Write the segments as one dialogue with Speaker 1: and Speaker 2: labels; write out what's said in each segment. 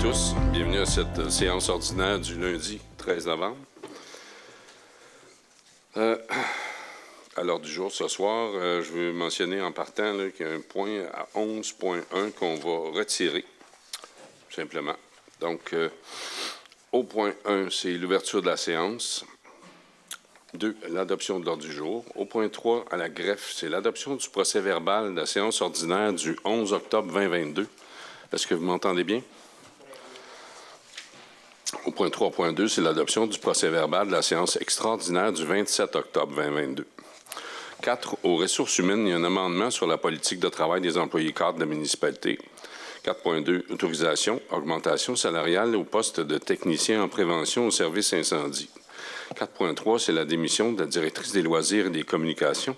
Speaker 1: tous. Bienvenue à cette séance ordinaire du lundi 13 novembre. À l'ordre du jour ce soir, je veux mentionner en partant qu'il y a un point à 11.1 qu'on va retirer, simplement. Donc, au point 1, c'est l'ouverture de la séance. 2, l'adoption de l'ordre du jour. Au point 3, à la greffe, c'est l'adoption du procès-verbal de la séance ordinaire du 11 octobre 2022. Est-ce que vous m'entendez bien? Au point 3.2, c'est l'adoption du procès-verbal de la séance extraordinaire du 27 octobre 2022. 4, aux ressources humaines, il y a un amendement sur la politique de travail des employés cadres de la municipalité. 4.2, autorisation, augmentation salariale au poste de technicien en prévention au service incendie. 4.3, c'est la démission de la directrice des loisirs et des communications.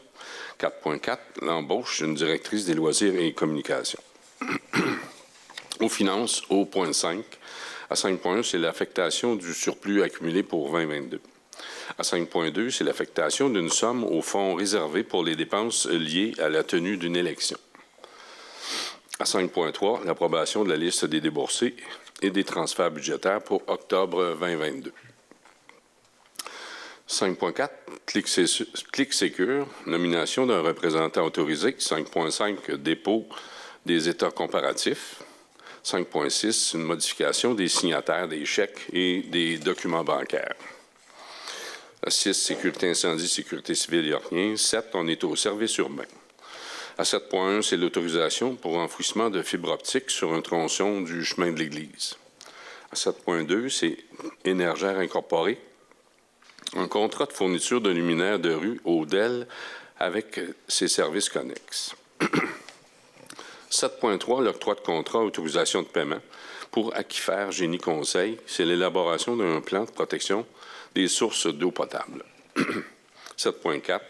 Speaker 1: 4.4, l'embauche d'une directrice des loisirs et des communications. Aux finances, au point 5. À 5.1, c'est l'affectation du surplus accumulé pour 2022. À 5.2, c'est l'affectation d'une somme au fonds réservé pour les dépenses liées à la tenue d'une élection. À 5.3, l'approbation de la liste des déboursés et des transferts budgétaires pour octobre 2022. 5.4, ClickSecure, nomination d'un représentant autorisé. 5.5, dépôt des états comparatifs. 5.6, une modification des signataires des chèques et des documents bancaires. 6, sécurité incendie, sécurité civile, il n'y a rien. 7, on est au service urbain. À 7.1, c'est l'autorisation pour enfouissement de fibre optique sur un tronçon du chemin de l'Église. À 7.2, c'est Énergère incorporée. Un contrat de fourniture de luminaires de rue au DEL avec ses services connexes. 7.3, l'octroi de contrat autorisation de paiement pour Aquifère Génie Conseil. C'est l'élaboration d'un plan de protection des sources d'eau potable. 7.4,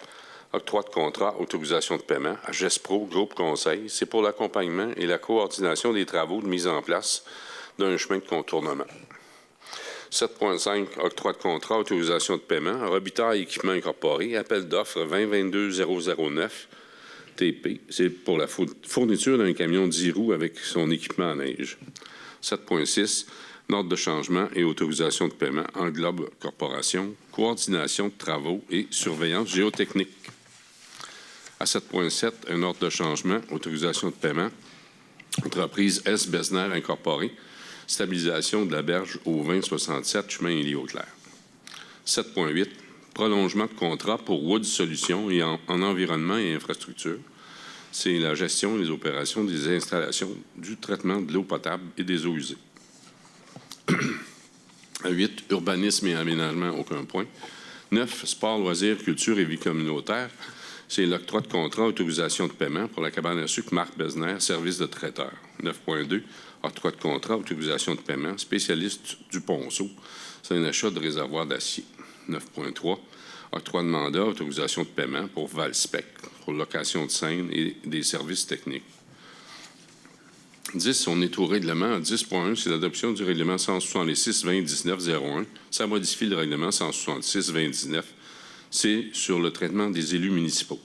Speaker 1: octroi de contrat autorisation de paiement à Gespro Groupe Conseil. C'est pour l'accompagnement et la coordination des travaux de mise en place d'un chemin de contournement. 7.5, octroi de contrat autorisation de paiement à Robitaille Équipement Incorporé. Appel d'offres 2022-009. TP, c'est pour la fourniture d'un camion 10 roues avec son équipement à neige. 7.6, note de changement et autorisation de paiement englobe corporation, coordination de travaux et surveillance géotechnique. À 7.7, un ordre de changement, autorisation de paiement, entreprise S. Besner Incorporée, stabilisation de la berge au 2067, chemin Élie-Auclair. 7.8, prolongement de contrat pour Wood Solutions et en environnement et infrastructure. C'est la gestion et les opérations des installations du traitement de l'eau potable et des eaux usées. 8, urbanisme et aménagement, aucun point. 9, sport, loisirs, culture et vie communautaire. C'est l'octroi de contrat, autorisation de paiement pour la cabane à sucre Marc Besner, service de traiteur. 9.2, octroi de contrat, autorisation de paiement, spécialiste du ponceau. C'est un achat de réservoir d'acier. 9.3, octroi de mandat, autorisation de paiement pour Valspec, pour location de scène et des services techniques. 10, on est au règlement. À 10.1, c'est l'adoption du règlement 166-2019-01. Ça modifie le règlement 166-2019. C'est sur le traitement des élus municipaux.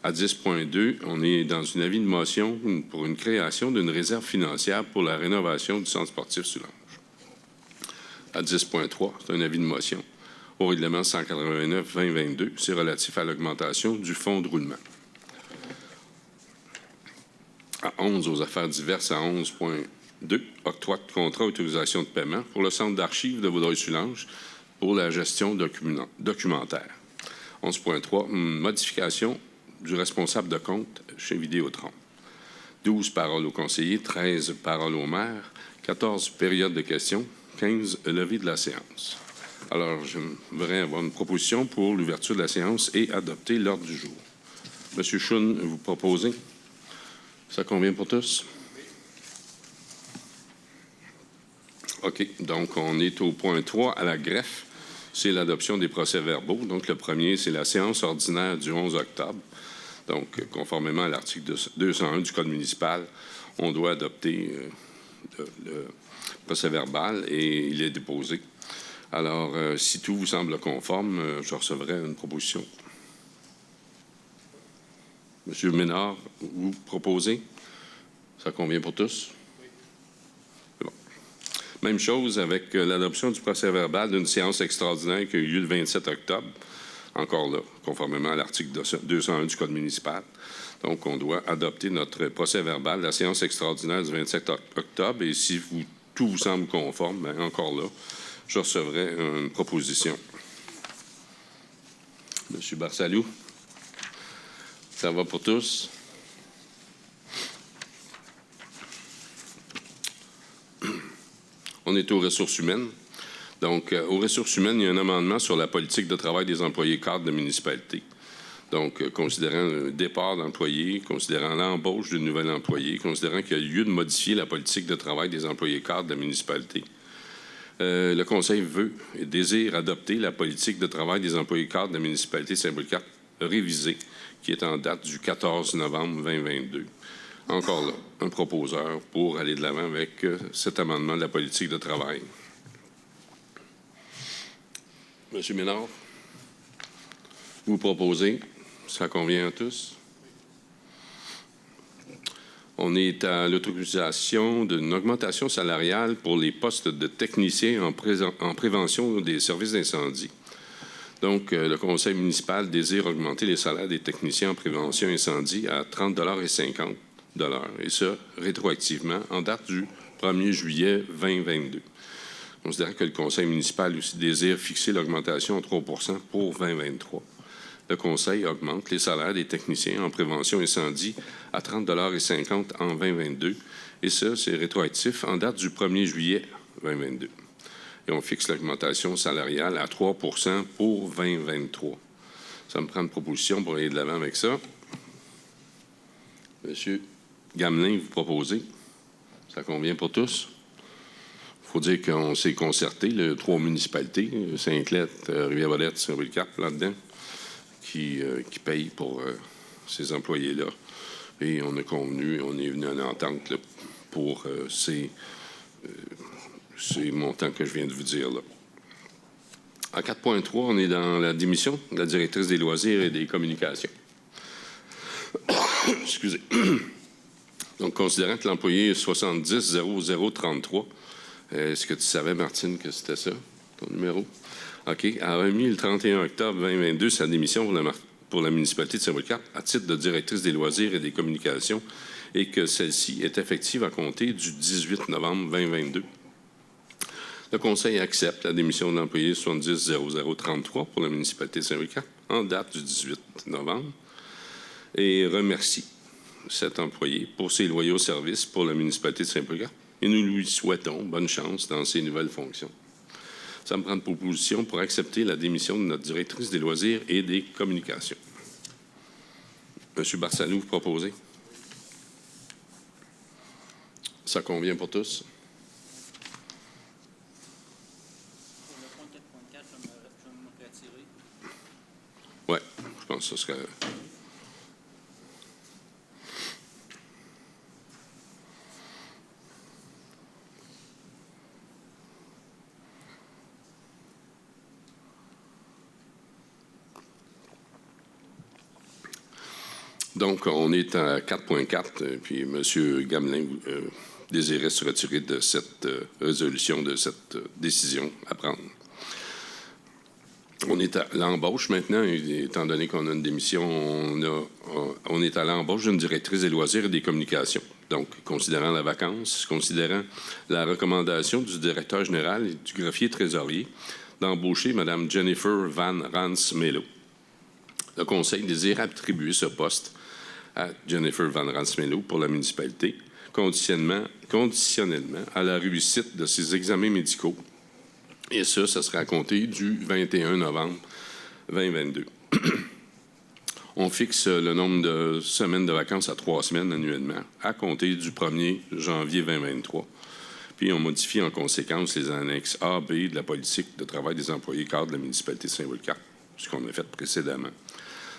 Speaker 1: À 10.2, on est dans une avis de motion pour une création d'une réserve financière pour la rénovation du centre sportif Soulanges. À 10.3, c'est un avis de motion au règlement 189-2022. C'est relatif à l'augmentation du fonds de roulement. À 11, aux affaires diverses, à 11.2, octroi de contrat autorisation de paiement pour le centre d'archives de Vaudreuil-Soulanges pour la gestion documentaire. 11.3, modification du responsable de compte chez Vidéotron. 12, paroles aux conseillers, 13, paroles au maire, 14, période de questions, 15, levée de la séance. Alors, j'aimerais avoir une proposition pour l'ouverture de la séance et adopter l'ordre du jour. Monsieur Choun, vous proposez? Ça convient pour tous? OK. Donc, on est au point 3 à la greffe. C'est l'adoption des procès-verbaux. Donc, le premier, c'est la séance ordinaire du 11 octobre. Donc, conformément à l'article 201 du Code municipal, on doit adopter le procès-verbal et il est déposé. Alors, si tout vous semble conforme, je recevrai une proposition. Monsieur Ménard, vous proposez? Ça convient pour tous? C'est bon. Même chose avec l'adoption du procès-verbal d'une séance extraordinaire qui a eu lieu le 27 octobre. Encore là, conformément à l'article 201 du Code municipal. Donc, on doit adopter notre procès-verbal de la séance extraordinaire du 27 octobre. Et si tout vous semble conforme, bien, encore là, je recevrai une proposition. Monsieur Barsalou, ça va pour tous? On est aux ressources humaines. Donc, aux ressources humaines, il y a un amendement sur la politique de travail des employés cadres de municipalité. Donc, considérant le départ d'employés, considérant l'embauche de nouvel employé, considérant qu'il y a lieu de modifier la politique de travail des employés cadres de la municipalité, le Conseil veut et désire adopter la politique de travail des employés cadres de la municipalité de Saint-Brule-Cap révisée, qui est en date du 14 novembre 2022. Encore là, un proposeur pour aller de l'avant avec cet amendement de la politique de travail. Monsieur Ménard, vous proposez, ça convient à tous? On est à l'autorisation d'une augmentation salariale pour les postes de techniciens en prévention des services d'incendie. Donc, le conseil municipal désire augmenter les salaires des techniciens en prévention incendie à 30,50 $, et ça rétroactivement en date du 1er juillet 2022. Considérant que le conseil municipal aussi désire fixer l'augmentation à 3 % pour 2023. Le conseil augmente les salaires des techniciens en prévention incendie à 30,50 $ en 2022, et ça, c'est rétroactif en date du 1er juillet 2022. Et on fixe l'augmentation salariale à 3 % pour 2023. Ça me prend une proposition pour aller de l'avant avec ça. Monsieur Gamelin, vous proposez? Ça convient pour tous? Il faut dire qu'on s'est concerté, les 3 municipalités, Sainte-Lettre, Rivière-Bolette, Saint-Brule-Cap, là-dedans, qui payent pour ces employés-là. Et on a convenu, on est venu à une entente là, pour ces montants que je viens de vous dire là. En 4.3, on est dans la démission de la directrice des loisirs et des communications. Excusez. Donc, considérant que l'employé est 70 0033, est-ce que tu savais, Martine, que c'était ça, ton numéro? OK. A remis le 31 octobre 2022 sa démission pour la municipalité de Saint-Brule-Cap à titre de directrice des loisirs et des communications et que celle-ci est effective à compter du 18 novembre 2022. Le Conseil accepte la démission de l'employé 70 0033 pour la municipalité de Saint-Brule-Cap en date du 18 novembre et remercie cet employé pour ses loyaux services pour la municipalité de Saint-Brule-Cap et nous lui souhaitons bonne chance dans ses nouvelles fonctions. Ça me prend une proposition pour accepter la démission de notre directrice des loisirs et des communications. Monsieur Barsalou, vous proposez? Ça convient pour tous?
Speaker 2: Pour le point 4.4, je vais me retirer.
Speaker 1: Oui, je pense que ce serait... Donc, on est à 4.4, puis M. Gamelin désirait se retirer de cette résolution, de cette décision à prendre. On est à l'embauche maintenant, étant donné qu'on a une démission, on est à l'embauche d'une directrice des loisirs et des communications. Donc, considérant la vacance, considérant la recommandation du directeur général et du greffier trésorier d'embaucher Mme Jennifer Van Rans-Melo. Le Conseil désire attribuer ce poste à Jennifer Van Rans-Melo pour la municipalité, conditionnellement à la réussite de ses examens médicaux. Et ça sera à compter du 21 novembre 2022. On fixe le nombre de semaines de vacances à 3 semaines annuellement, à compter du 1er janvier 2023. Puis on modifie en conséquence les annexes A, B de la politique de travail des employés cadres de la municipalité de Saint-Brule-Cap, ce qu'on a fait précédemment.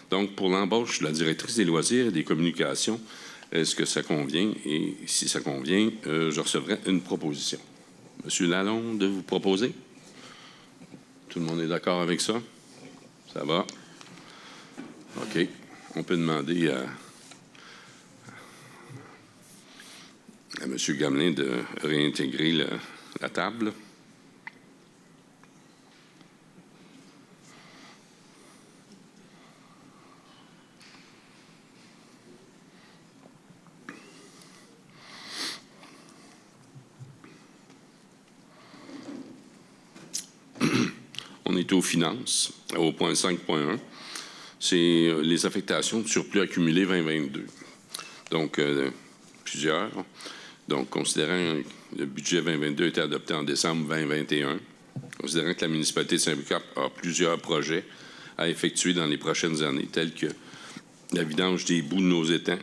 Speaker 1: Donc, pour l'embauche de la directrice des loisirs et des communications, est-ce que ça convient? Et si ça convient, je recevrai une proposition. Monsieur Lalonde, vous proposez? Tout le monde est d'accord avec ça? Ça va? OK. On peut demander à M. Gamelin de réintégrer la table. On est aux finances, au point 5.1. C'est les affectations de surplus accumulés 2022. Donc, plusieurs. Donc, considérant que le budget 2022 a été adopté en décembre 2021, considérant que la municipalité de Saint-Louis-Cap a plusieurs projets à effectuer dans les prochaines années, tels que la vidange des boues de nos étangs,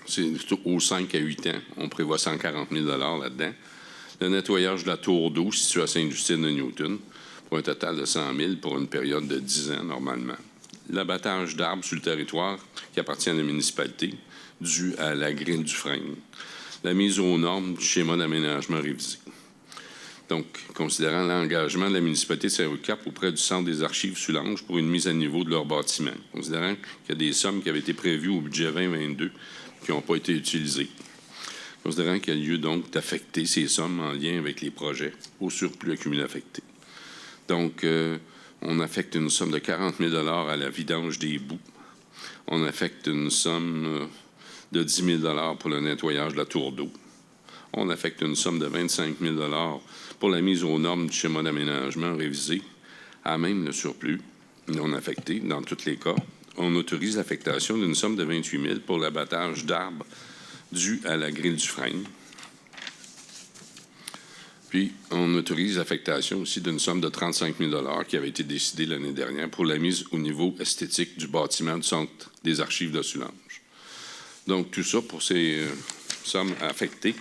Speaker 1: c'est aux 5 à 8 ans, on prévoit 140 000 là-dedans. Le nettoyage de la tour d'eau située à Sainte-Justine de Newton, pour un total de 100 000 pour une période de 10 ans normalement. L'abattage d'arbres sur le territoire qui appartient à la municipalité, dû à la grille du frein. La mise aux normes du schéma d'aménagement révisé. Donc, considérant l'engagement de la municipalité de Saint-Louis-Cap auprès du Centre des archives Soulanges pour une mise à niveau de leur bâtiment, considérant qu'il y a des sommes qui avaient été prévues au budget 2022 qui n'ont pas été utilisées. Considérant qu'il y a lieu donc d'affecter ces sommes en lien avec les projets au surplus accumulé affecté. Donc, on affecte une somme de 40 000 à la vidange des boues. On affecte une somme de 10 000 pour le nettoyage de la tour d'eau. On affecte une somme de 25 000 pour la mise aux normes du schéma d'aménagement révisé, à même le surplus non affecté dans tous les cas. On autorise l'affectation d'une somme de 28 000 pour l'abattage d'arbres dû à la grille du frein. Puis, on autorise l'affectation aussi d'une somme de 35 000 qui avait été décidée l'année dernière pour la mise au niveau esthétique du bâtiment du Centre des archives de Soulanges. Donc, tout ça pour ces sommes affectées.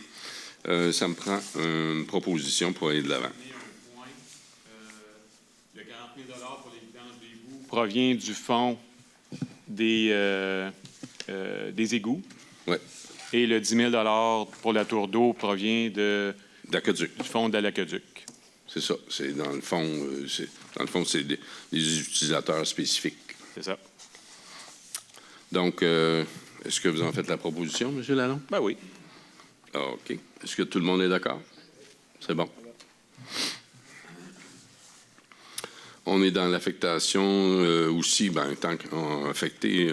Speaker 1: Ça me prend une proposition pour aller de l'avant.
Speaker 3: Le 40 000 pour les vidanges des boues provient du fonds des égouts.
Speaker 1: Oui.
Speaker 3: Et le 10 000 pour la tour d'eau provient du fonds de l'aqueduc.
Speaker 1: C'est ça. C'est dans le fond, c'est des utilisateurs spécifiques.
Speaker 3: C'est ça.
Speaker 1: Donc, est-ce que vous en faites la proposition, M. Lalonde?
Speaker 3: Ben oui.
Speaker 1: Ah, OK. Est-ce que tout le monde est d'accord? C'est bon. On est dans l'affectation aussi, tant qu'on a affecté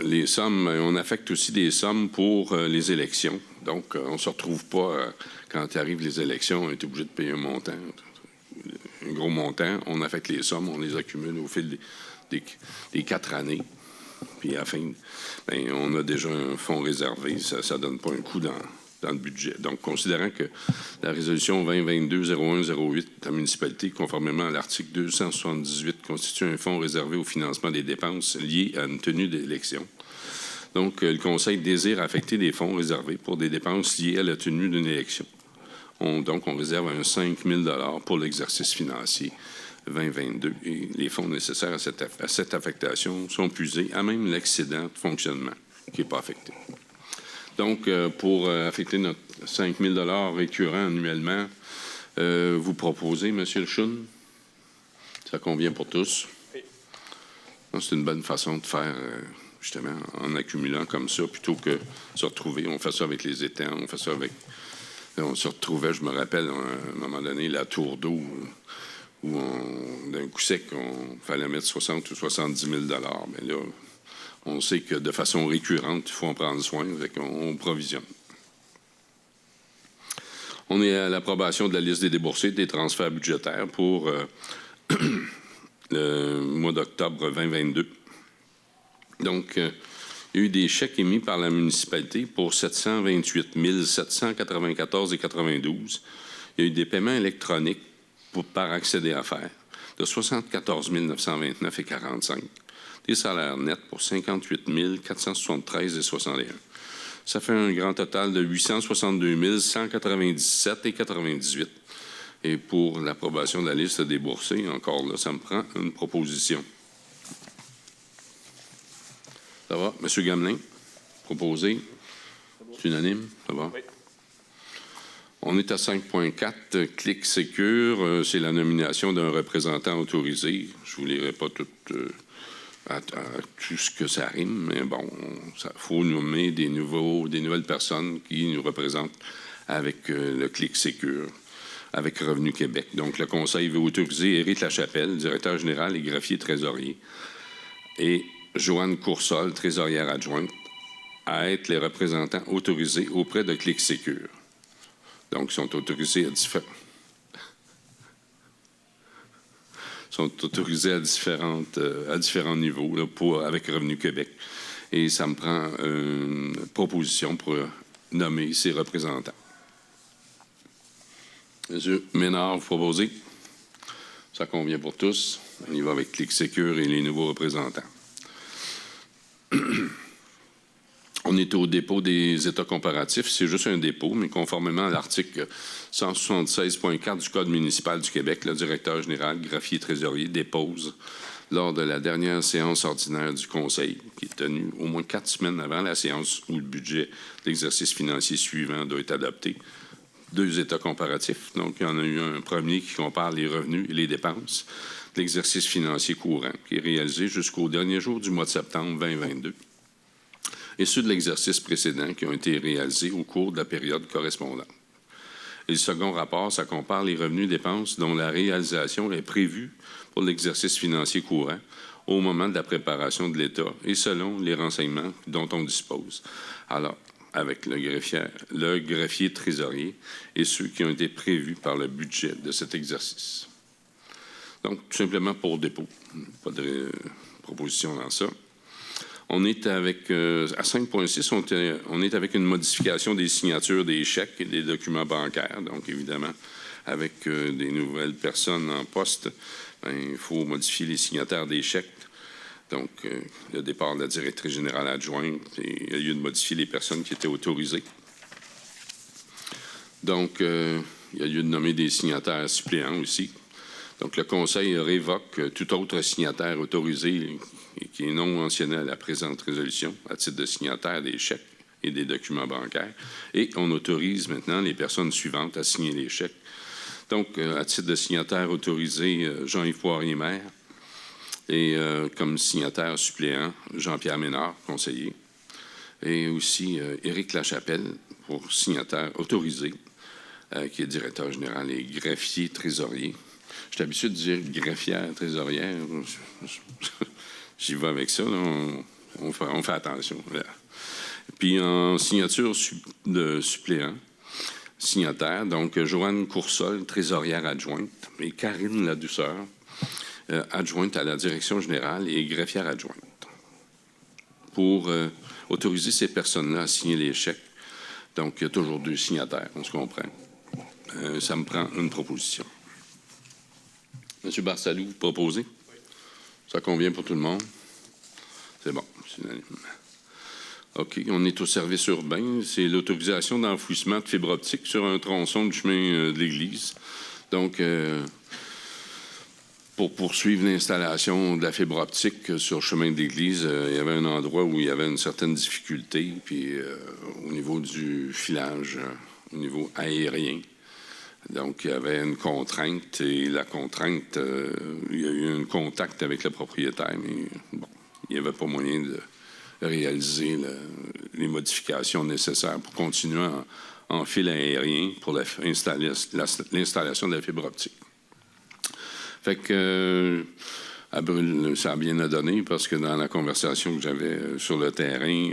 Speaker 1: les sommes, on affecte aussi des sommes pour les élections. Donc, on ne se retrouve pas, quand arrivent les élections, on est obligé de payer un montant, un gros montant. On affecte les sommes, on les accumule au fil des 4 années. Puis à la fin, on a déjà un fonds réservé. Ça ne donne pas un coup dans le budget. Donc, considérant que la résolution 2022-0108 de la municipalité, conformément à l'article 278, constitue un fonds réservé au financement des dépenses liées à une tenue d'élection. Donc, le Conseil désire affecter des fonds réservés pour des dépenses liées à la tenue d'une élection. Donc, on réserve un 5 000 pour l'exercice financier 2022. Et les fonds nécessaires à cette affectation sont puisés à même l'excédent de fonctionnement qui n'est pas affecté. Donc, pour affecter notre 5 000 récurrent annuellement, vous proposez, M. Lechoune? Ça convient pour tous? Oui. C'est une bonne façon de faire, justement, en accumulant comme ça, plutôt que de se retrouver. On fait ça avec les étangs, on fait ça avec... On se retrouvait, je me rappelle, à un moment donné, la tour d'eau, où d'un coup sec, on fallait mettre 60 ou 70 000 mais là, on sait que de façon récurrente, il faut en prendre soin, on provisionne. On est à l'approbation de la liste des déboursés des transferts budgétaires pour le mois d'octobre 2022. Donc, il y a eu des chèques émis par la municipalité pour 728 794,92. Il y a eu des paiements électroniques par accéder à faire de 74 929,45. Des salaires nets pour 58 473,61. Ça fait un grand total de 862 197,98. Et pour l'approbation de la liste déboursée, encore là, ça me prend une proposition. Ça va? M. Gamelin, proposé. C'est unanime? Ça va? Oui. On est à 5.4, Clic Sécure. C'est la nomination d'un représentant autorisé. Je ne vous lirai pas tout ce que ça rime, mais bon, il faut nommer des nouvelles personnes qui nous représentent avec le Clic Sécure, avec Revenu Québec. Donc, le Conseil veut autoriser Éric Lachapelle, directeur général et greffier trésorier, et Joanne Coursol, trésorière adjointe, à être les représentants autorisés auprès de Clic Sécure. Donc, ils sont autorisés à différents niveaux là, avec Revenu Québec. Et ça me prend une proposition pour nommer ces représentants. Monsieur Ménard, vous proposez? Ça convient pour tous. On y va avec Clic Sécure et les nouveaux représentants. On est au dépôt des états comparatifs. C'est juste un dépôt, mais conformément à l'article 176.4 du Code municipal du Québec, le directeur général, greffier trésorier dépose lors de la dernière séance ordinaire du Conseil, qui est tenue au moins 4 semaines avant la séance où le budget de l'exercice financier suivant doit être adopté, 2 états comparatifs. Donc, il y en a eu un premier qui compare les revenus et les dépenses de l'exercice financier courant, qui est réalisé jusqu'au dernier jour du mois de septembre 2022, et ceux de l'exercice précédent qui ont été réalisés au cours de la période correspondante. Et le second rapport, ça compare les revenus et dépenses dont la réalisation est prévue pour l'exercice financier courant au moment de la préparation de l'État et selon les renseignements dont on dispose. Alors, avec le greffier trésorier et ceux qui ont été prévus par le budget de cet exercice. Donc, tout simplement pour dépôt. Pas de proposition dans ça. On est avec, à 5.6, on est avec une modification des signatures des chèques et des documents bancaires. Donc, évidemment, avec des nouvelles personnes en poste, il faut modifier les signataires des chèques. Donc, le départ de la directrice générale adjointe, et il y a lieu de modifier les personnes qui étaient autorisées. Donc, il y a lieu de nommer des signataires suppléants aussi. Donc, le Conseil révoque tout autre signataire autorisé et qui est non mentionné à la présente résolution à titre de signataire des chèques et des documents bancaires. Et on autorise maintenant les personnes suivantes à signer les chèques. Donc, à titre de signataire autorisé, Jean-Yves Poirier-Maire, et comme signataire suppléant, Jean-Pierre Ménard, conseiller, et aussi Éric Lachapelle pour signataire autorisé, qui est directeur général et greffier trésorier. Je suis habitué de dire greffière trésorière. J'y vais avec ça. Là, on fait attention. Là. Puis en signature de suppléant, signataire, donc Joanne Coursol, trésorière adjointe, et Karine Ladouceur, adjointe à la direction générale et greffière adjointe, pour autoriser ces personnes-là à signer les chèques. Donc, il y a toujours 2 signataires, on se comprend. Ça me prend une proposition. M. Barsalou, vous proposez? Oui. Ça convient pour tout le monde? C'est bon. OK. On est au service urbain. C'est l'autorisation d'enfouissement de fibre optique sur un tronçon du chemin de l'Église. Donc, pour poursuivre l'installation de la fibre optique sur le chemin de l'Église, il y avait un endroit où il y avait une certaine difficulté, puis au niveau du filage, au niveau aérien. Donc, il y avait une contrainte, et la contrainte, il y a eu un contact avec le propriétaire, mais bon, il n'y avait pas moyen de réaliser les modifications nécessaires pour continuer en fil aérien pour l'installation de la fibre optique. Fait que à Brûle, ça a bien donné parce que dans la conversation que j'avais sur le terrain,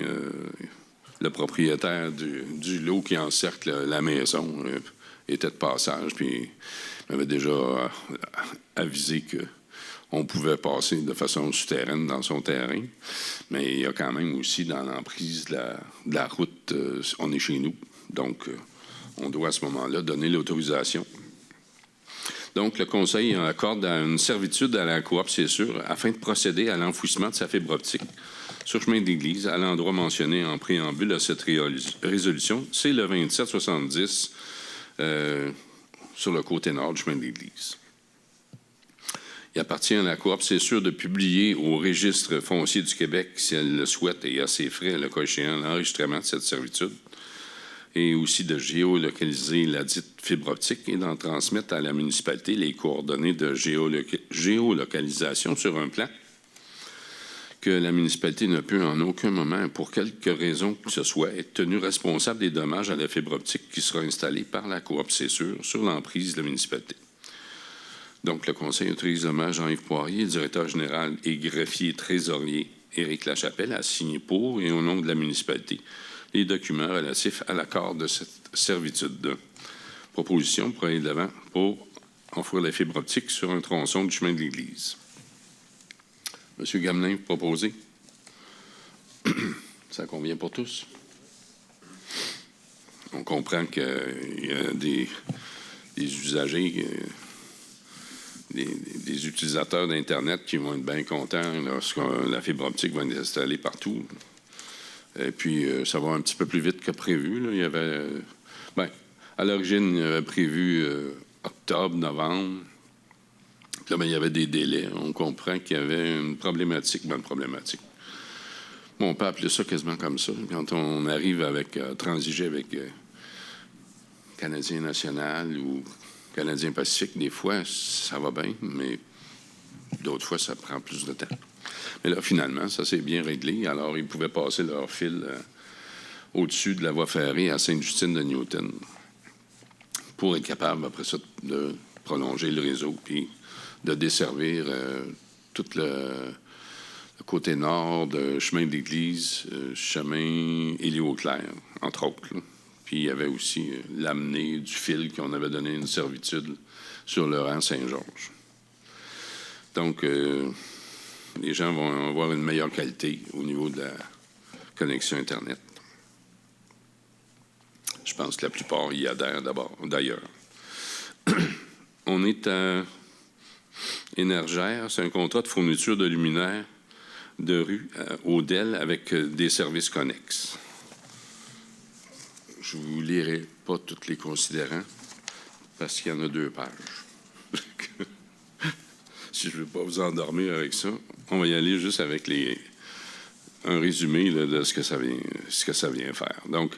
Speaker 1: le propriétaire du lot qui encercle la maison était de passage, puis il m'avait déjà avisé qu'on pouvait passer de façon souterraine dans son terrain. Mais il y a quand même aussi dans l'emprise de la route, on est chez nous. Donc, on doit à ce moment-là donner l'autorisation. Donc, le Conseil accorde une servitude à la coop, c'est sûr, afin de procéder à l'enfouissement de sa fibre optique sur le chemin d'église, à l'endroit mentionné en préambule à cette résolution. C'est le 2770 sur le côté nord du chemin d'église. Il appartient à la coop, c'est sûr, de publier au registre foncier du Québec, si elle le souhaite et à ses frais, le cas échéant, l'enregistrement de cette servitude, et aussi de géolocaliser la dite fibre optique et d'en transmettre à la municipalité les coordonnées de géolocalisation sur un plan que la municipalité ne peut en aucun moment, pour quelque raison que ce soit, être tenue responsable des dommages à la fibre optique qui sera installée par la coop, c'est sûr, sur l'emprise de la municipalité. Donc, le Conseil autorise l'hommage Jean-Yves Poirier, directeur général et greffier trésorier Éric Lachapelle, a signé pour et au nom de la municipalité les documents relatifs à l'accord de cette servitude. Proposition pour aller de l'avant pour enfouir la fibre optique sur un tronçon du chemin de l'Église. Monsieur Gamelin, vous proposez? Ça convient pour tous? On comprend qu'il y a des usagers, des utilisateurs d'Internet qui vont être bien contents lorsque la fibre optique va être installée partout. Et puis, ça va un petit peu plus vite que prévu. Là. Il y avait, à l'origine, il y avait prévu octobre, novembre. Puis là, il y avait des délais. On comprend qu'il y avait une problématique. Bon, on peut appeler ça quasiment comme ça. Quand on arrive avec transiger avec Canadien National ou Canadien Pacifique, des fois, ça va bien, mais d'autres fois, ça prend plus de temps. Mais là, finalement, ça s'est bien réglé. Alors, ils pouvaient passer leur fil au-dessus de la voie ferrée à Sainte-Justine de Newton pour être capable, après ça, de prolonger le réseau puis de desservir tout le côté nord de chemin de l'Église, chemin Élie-Auclair, entre autres. Là. Puis il y avait aussi l'amener du fil qu'on avait donné une servitude sur le rang Saint-Georges. Donc, les gens vont avoir une meilleure qualité au niveau de la connexion Internet. Je pense que la plupart y adhèrent d'ailleurs. On est à Énergère, c'est un contrat de fourniture de luminaires de rue au DEL avec des services connexes. Je ne vous lirai pas tous les considérants parce qu'il y en a 2 pages. Si je ne veux pas vous endormir avec ça, on va y aller juste avec un résumé là, de ce que ça vient faire. Donc,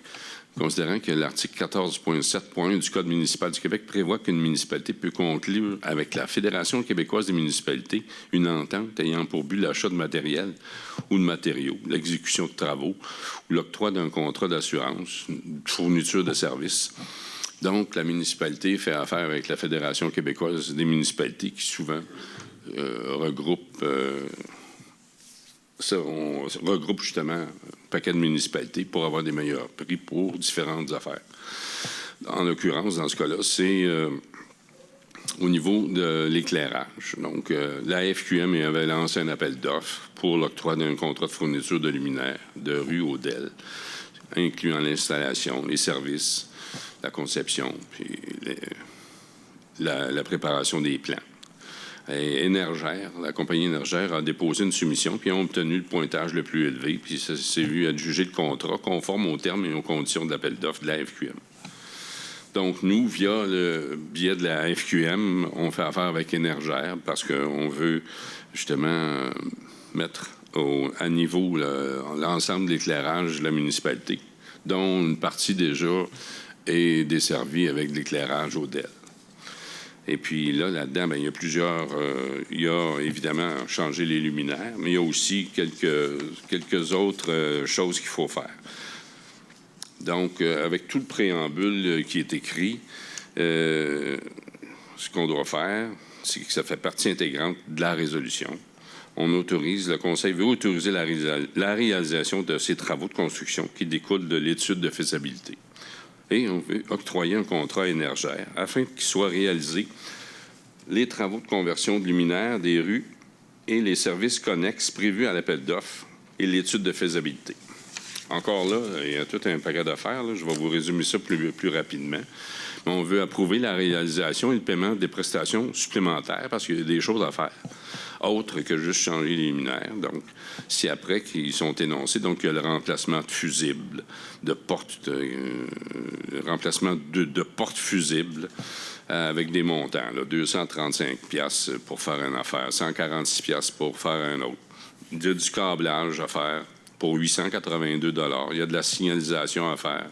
Speaker 1: considérant que l'article 14.7.1 du Code municipal du Québec prévoit qu'une municipalité peut conclure avec la Fédération québécoise des municipalités une entente ayant pour but l'achat de matériel ou de matériaux, l'exécution de travaux ou l'octroi d'un contrat d'assurance, une fourniture de services. Donc, la municipalité fait affaire avec la Fédération québécoise des municipalités qui souvent regroupe justement un paquet de municipalités pour avoir des meilleurs prix pour différentes affaires. En l'occurrence, dans ce cas-là, c'est au niveau de l'éclairage. Donc, la FQM avait lancé un appel d'offres pour l'octroi d'un contrat de fourniture de luminaires de rue au DEL, incluant l'installation, les services, la conception, puis la préparation des plans. Et Énergère, la compagnie Énergère a déposé une soumission puis a obtenu le pointage le plus élevé, puis ça s'est vu adjuger le contrat conforme aux termes et aux conditions de l'appel d'offres de la FQM. Donc, nous, via le biais de la FQM, on fait affaire avec Énergère parce qu'on veut justement mettre à niveau l'ensemble de l'éclairage de la municipalité, dont une partie déjà est desservie avec de l'éclairage au DEL. Et puis là-dedans, il y a plusieurs... il y a évidemment changé les luminaires, mais il y a aussi quelques autres choses qu'il faut faire. Donc, avec tout le préambule qui est écrit, ce qu'on doit faire, c'est que ça fait partie intégrante de la résolution. Le Conseil veut autoriser la réalisation de ces travaux de construction qui découlent de l'étude de faisabilité. Et on veut octroyer un contrat Énergère afin qu'il soit réalisé les travaux de conversion de luminaires des rues et les services connexes prévus à l'appel d'offres et l'étude de faisabilité. Encore là, il y a tout un paquet d'affaires. Je vais vous résumer ça plus rapidement. On veut approuver la réalisation et le paiement des prestations supplémentaires parce qu'il y a des choses à faire, autres que juste changer les luminaires. Donc, c'est après qu'ils sont énoncés. Donc, il y a le remplacement de fusibles, de portes fusibles avec des montants. Là, 235$ pour faire une affaire, 146$ pour faire un autre. Il y a du câblage à faire pour 882$. Il y a de la signalisation à faire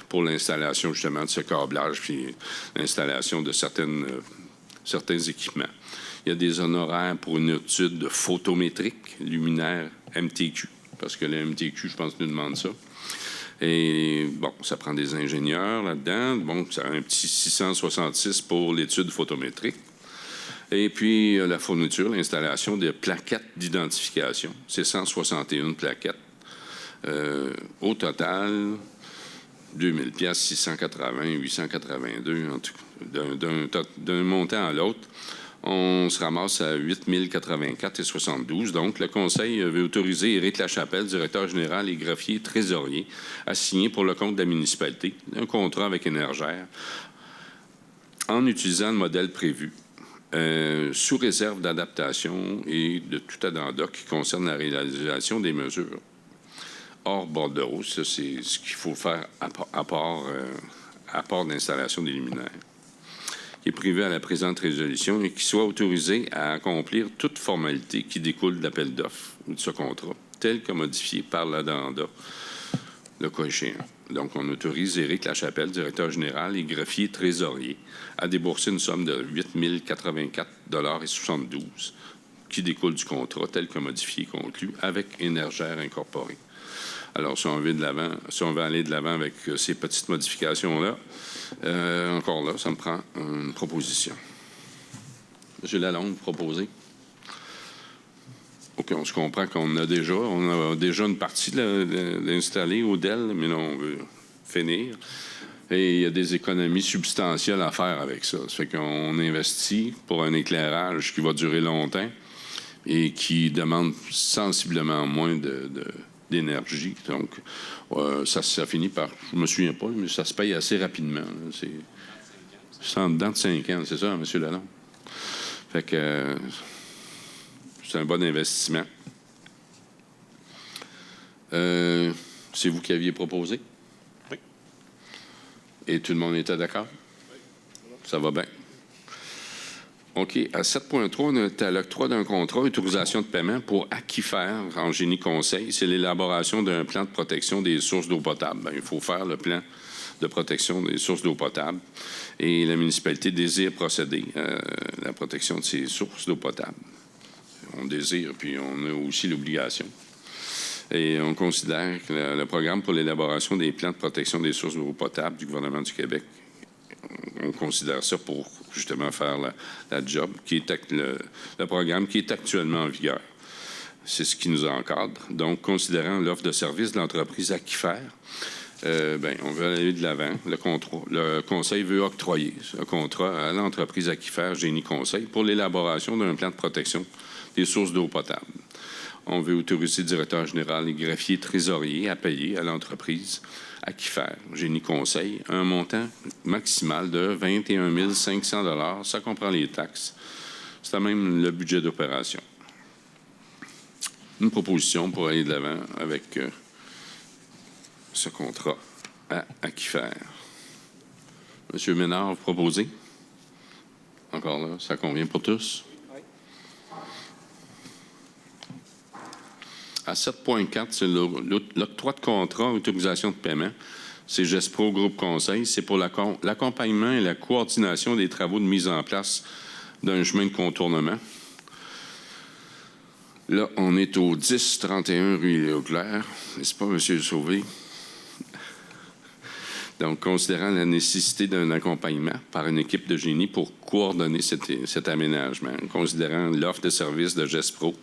Speaker 1: pour l'installation, justement, de ce câblage puis l'installation de certains équipements. Il y a des honoraires pour une étude photométrique, luminaire MTQ, parce que le MTQ, je pense, nous demande ça. Et bon, ça prend des ingénieurs là-dedans. Bon, ça a un petit 666 pour l'étude photométrique. Et puis, la fourniture, l'installation des plaquettes d'identification. C'est 161 plaquettes. Au total, 2000 pièces, 680, 882, en tout cas, d'un montant à l'autre. On se ramasse à 8084 et 72. Donc, le Conseil veut autoriser Éric Lachapelle, directeur général et greffier trésorier, à signer pour le compte de la municipalité un contrat avec Énergère en utilisant le modèle prévu, sous réserve d'adaptation et de tout addenda qui concerne la réalisation des mesures hors bordereau. Ça, c'est ce qu'il faut faire à part d'installation des luminaires, qui est prévu à la présente résolution et qui soit autorisé à accomplir toute formalité qui découle de l'appel d'offres ou de ce contrat, tel que modifié par l'addenda, le cas échéant. Donc, on autorise Éric Lachapelle, directeur général et greffier trésorier, à débourser une somme de 8084,72 $ qui découle du contrat tel que modifié et conclu avec Énergère Incorporée. Alors, si on veut aller de l'avant avec ces petites modifications-là, encore là, ça me prend une proposition. Monsieur Lalonde, vous proposez? OK, on se comprend qu'on a déjà une partie d'installer au DEL, mais là, on veut finir. Et il y a des économies substantielles à faire avec ça. Ça fait qu'on investit pour un éclairage qui va durer longtemps et qui demande sensiblement moins d'énergie. Donc, ça finit par, je ne me souviens pas, mais ça se paye assez rapidement. C'est en dedans de 5 ans, c'est ça, M. Lalonde? Fait que c'est un bon investissement. C'est vous qui aviez proposé?
Speaker 4: Oui.
Speaker 1: Et tout le monde était d'accord?
Speaker 4: Oui.
Speaker 1: Ça va bien. OK. À 7.3, on est à l'octroi d'un contrat, autorisation de paiement pour Aquifer en génie conseil. C'est l'élaboration d'un plan de protection des sources d'eau potable. Bien, il faut faire le plan de protection des sources d'eau potable. Et la municipalité désire procéder à la protection de ces sources d'eau potable. On désire, puis on a aussi l'obligation. Et on considère que le programme pour l'élaboration des plans de protection des sources d'eau potable du gouvernement du Québec, on considère ça pour justement faire la job, qui est le programme qui est actuellement en vigueur. C'est ce qui nous encadre. Donc, considérant l'offre de service de l'entreprise Aquifer, on veut aller de l'avant. Le Conseil veut octroyer ce contrat à l'entreprise Aquifer Génie Conseil pour l'élaboration d'un plan de protection des sources d'eau potable. On veut autoriser le directeur général et greffier trésorier à payer à l'entreprise Aquifer Génie Conseil un montant maximal de 21 500 $. Ça comprend les taxes. C'est même le budget d'opération. Une proposition pour aller de l'avant avec ce contrat à Aquifer. Monsieur Ménard, vous proposez? Encore là, ça convient pour tous?
Speaker 2: Oui.
Speaker 1: À 7.4, c'est l'octroi de contrat, autorisation de paiement. C'est Gespro Groupe Conseil. C'est pour l'accompagnement et la coordination des travaux de mise en place d'un chemin de contournement. Là, on est au 1031 rue Léoclair, n'est-ce pas, M. Sauvé? Donc, considérant la nécessité d'un accompagnement par une équipe de génie pour coordonner cet aménagement, considérant l'offre de services de Gespro,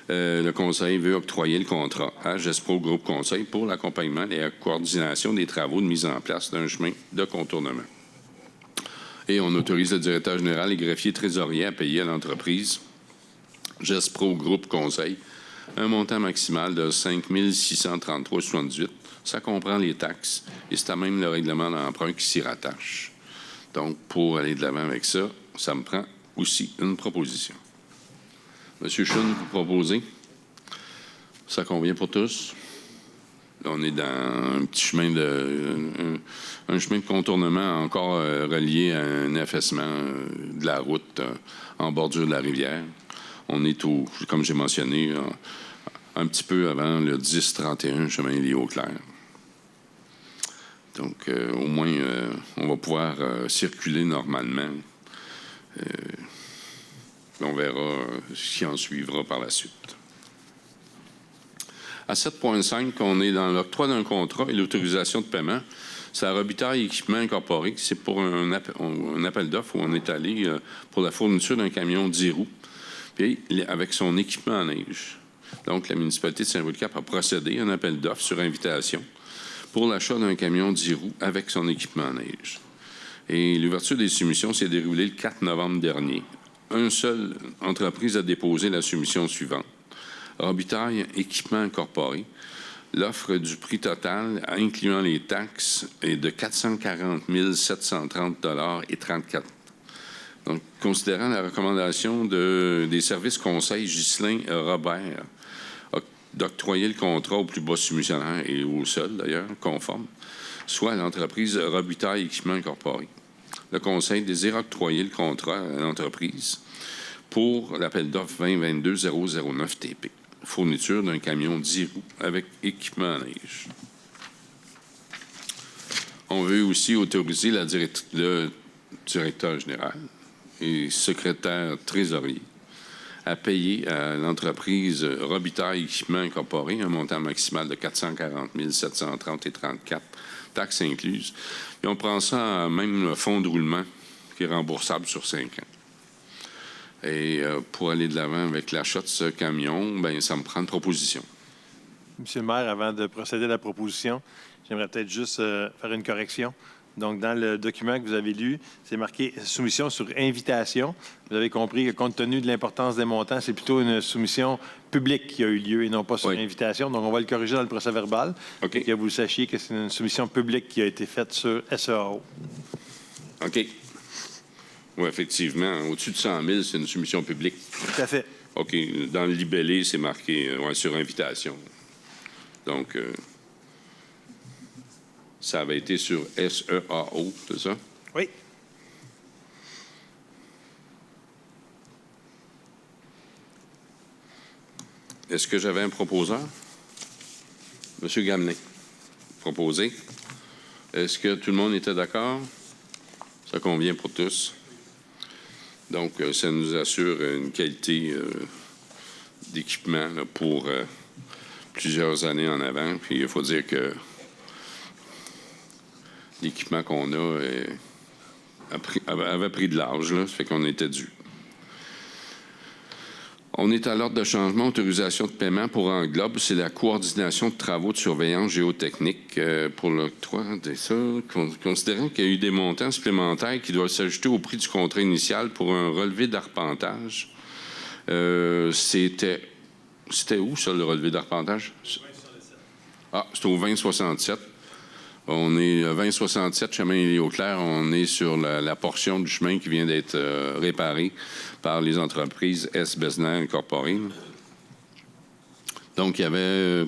Speaker 1: le Conseil veut octroyer le contrat à Gespro Groupe Conseil pour l'accompagnement et la coordination des travaux de mise en place d'un chemin de contournement. Et on autorise le directeur général et greffier trésorier à payer à l'entreprise Gespro Groupe Conseil un montant maximal de 5 633,78 $. Ça comprend les taxes et c'est à même le règlement d'emprunt qui s'y rattache. Donc, pour aller de l'avant avec ça, ça me prend aussi une proposition. Monsieur Chun, vous proposez? Ça convient pour tous? Là, on est dans un petit chemin un chemin de contournement encore relié à un affaissement de la route en bordure de la rivière. On est comme j'ai mentionné, un petit peu avant le 1031 chemin Léoclair. Donc, au moins, on va pouvoir circuler normalement. On verra ce qui en suivra par la suite. À 7.5, on est dans l'octroi d'un contrat et l'autorisation de paiement. C'est à Robitaille Équipement Incorporé. C'est pour un appel d'offres où on est allé pour la fourniture d'un camion 10 roues, puis avec son équipement à neige. Donc, la municipalité de Saint-Louis-de-Cap a procédé à un appel d'offres sur invitation pour l'achat d'un camion 10 roues avec son équipement à neige. Et l'ouverture des soumissions s'est déroulée le 4 novembre dernier. Une seule entreprise a déposé la soumission suivante. Robitaille Équipement Incorporé. L'offre du prix total, incluant les taxes, est de 440 730,34 $. Donc, considérant la recommandation des services conseils Ghislain Robert d'octroyer le contrat au plus bas soumissionnaire et au seul, d'ailleurs, conforme, soit à l'entreprise Robitaille Équipement Incorporé. Le Conseil désire octroyer le contrat à l'entreprise pour l'appel d'offres 2022-009 TP, fourniture d'un camion 10 roues avec équipement à neige. On veut aussi autoriser le directeur général et secrétaire trésorier à payer à l'entreprise Robitaille Équipement Incorporé un montant maximal de 440 730,34 $, taxes incluses. Et on prend ça à même le fonds de roulement qui est remboursable sur 5 ans. Et pour aller de l'avant avec l'achat de ce camion, bien, ça me prend une proposition.
Speaker 4: Monsieur le maire, avant de procéder à la proposition, j'aimerais peut-être juste faire une correction. Donc, dans le document que vous avez lu, c'est marqué « soumission sur invitation ». Vous avez compris que, compte tenu de l'importance des montants, c'est plutôt une soumission publique qui a eu lieu et non pas sur invitation. Donc, on va le corriger dans le procès-verbal.
Speaker 1: OK.
Speaker 4: Que vous le sachiez que c'est une soumission publique qui a été faite sur SEAO.
Speaker 1: OK. Oui, effectivement. Au-dessus de 100 000, c'est une soumission publique.
Speaker 4: Tout à fait.
Speaker 1: OK. Dans le libellé, c'est marqué sur invitation. Donc, ça avait été sur SEAO, c'est ça?
Speaker 4: Oui.
Speaker 1: Est-ce que j'avais un proposeur? Monsieur Gamelin. Proposé. Est-ce que tout le monde était d'accord? Ça convient pour tous. Donc, ça nous assure une qualité d'équipement là, pour plusieurs années en avant. Puis, il faut dire que l'équipement qu'on a avait pris de l'âge, là, ça fait qu'on était dû. On est à l'ordre de changement, autorisation de paiement pour Englobe. C'est la coordination de travaux de surveillance géotechnique pour l'octroi de ça. Considérant qu'il y a eu des montants supplémentaires qui doivent s'ajouter au prix du contrat initial pour un relevé d'arpentage. C'était où, ça, le relevé d'arpentage? Ah, c'était au 2067. On est 2067, chemin Élie-Auclair. On est sur la portion du chemin qui vient d'être réparée par les entreprises S. Besner Incorporé. Donc, il y avait,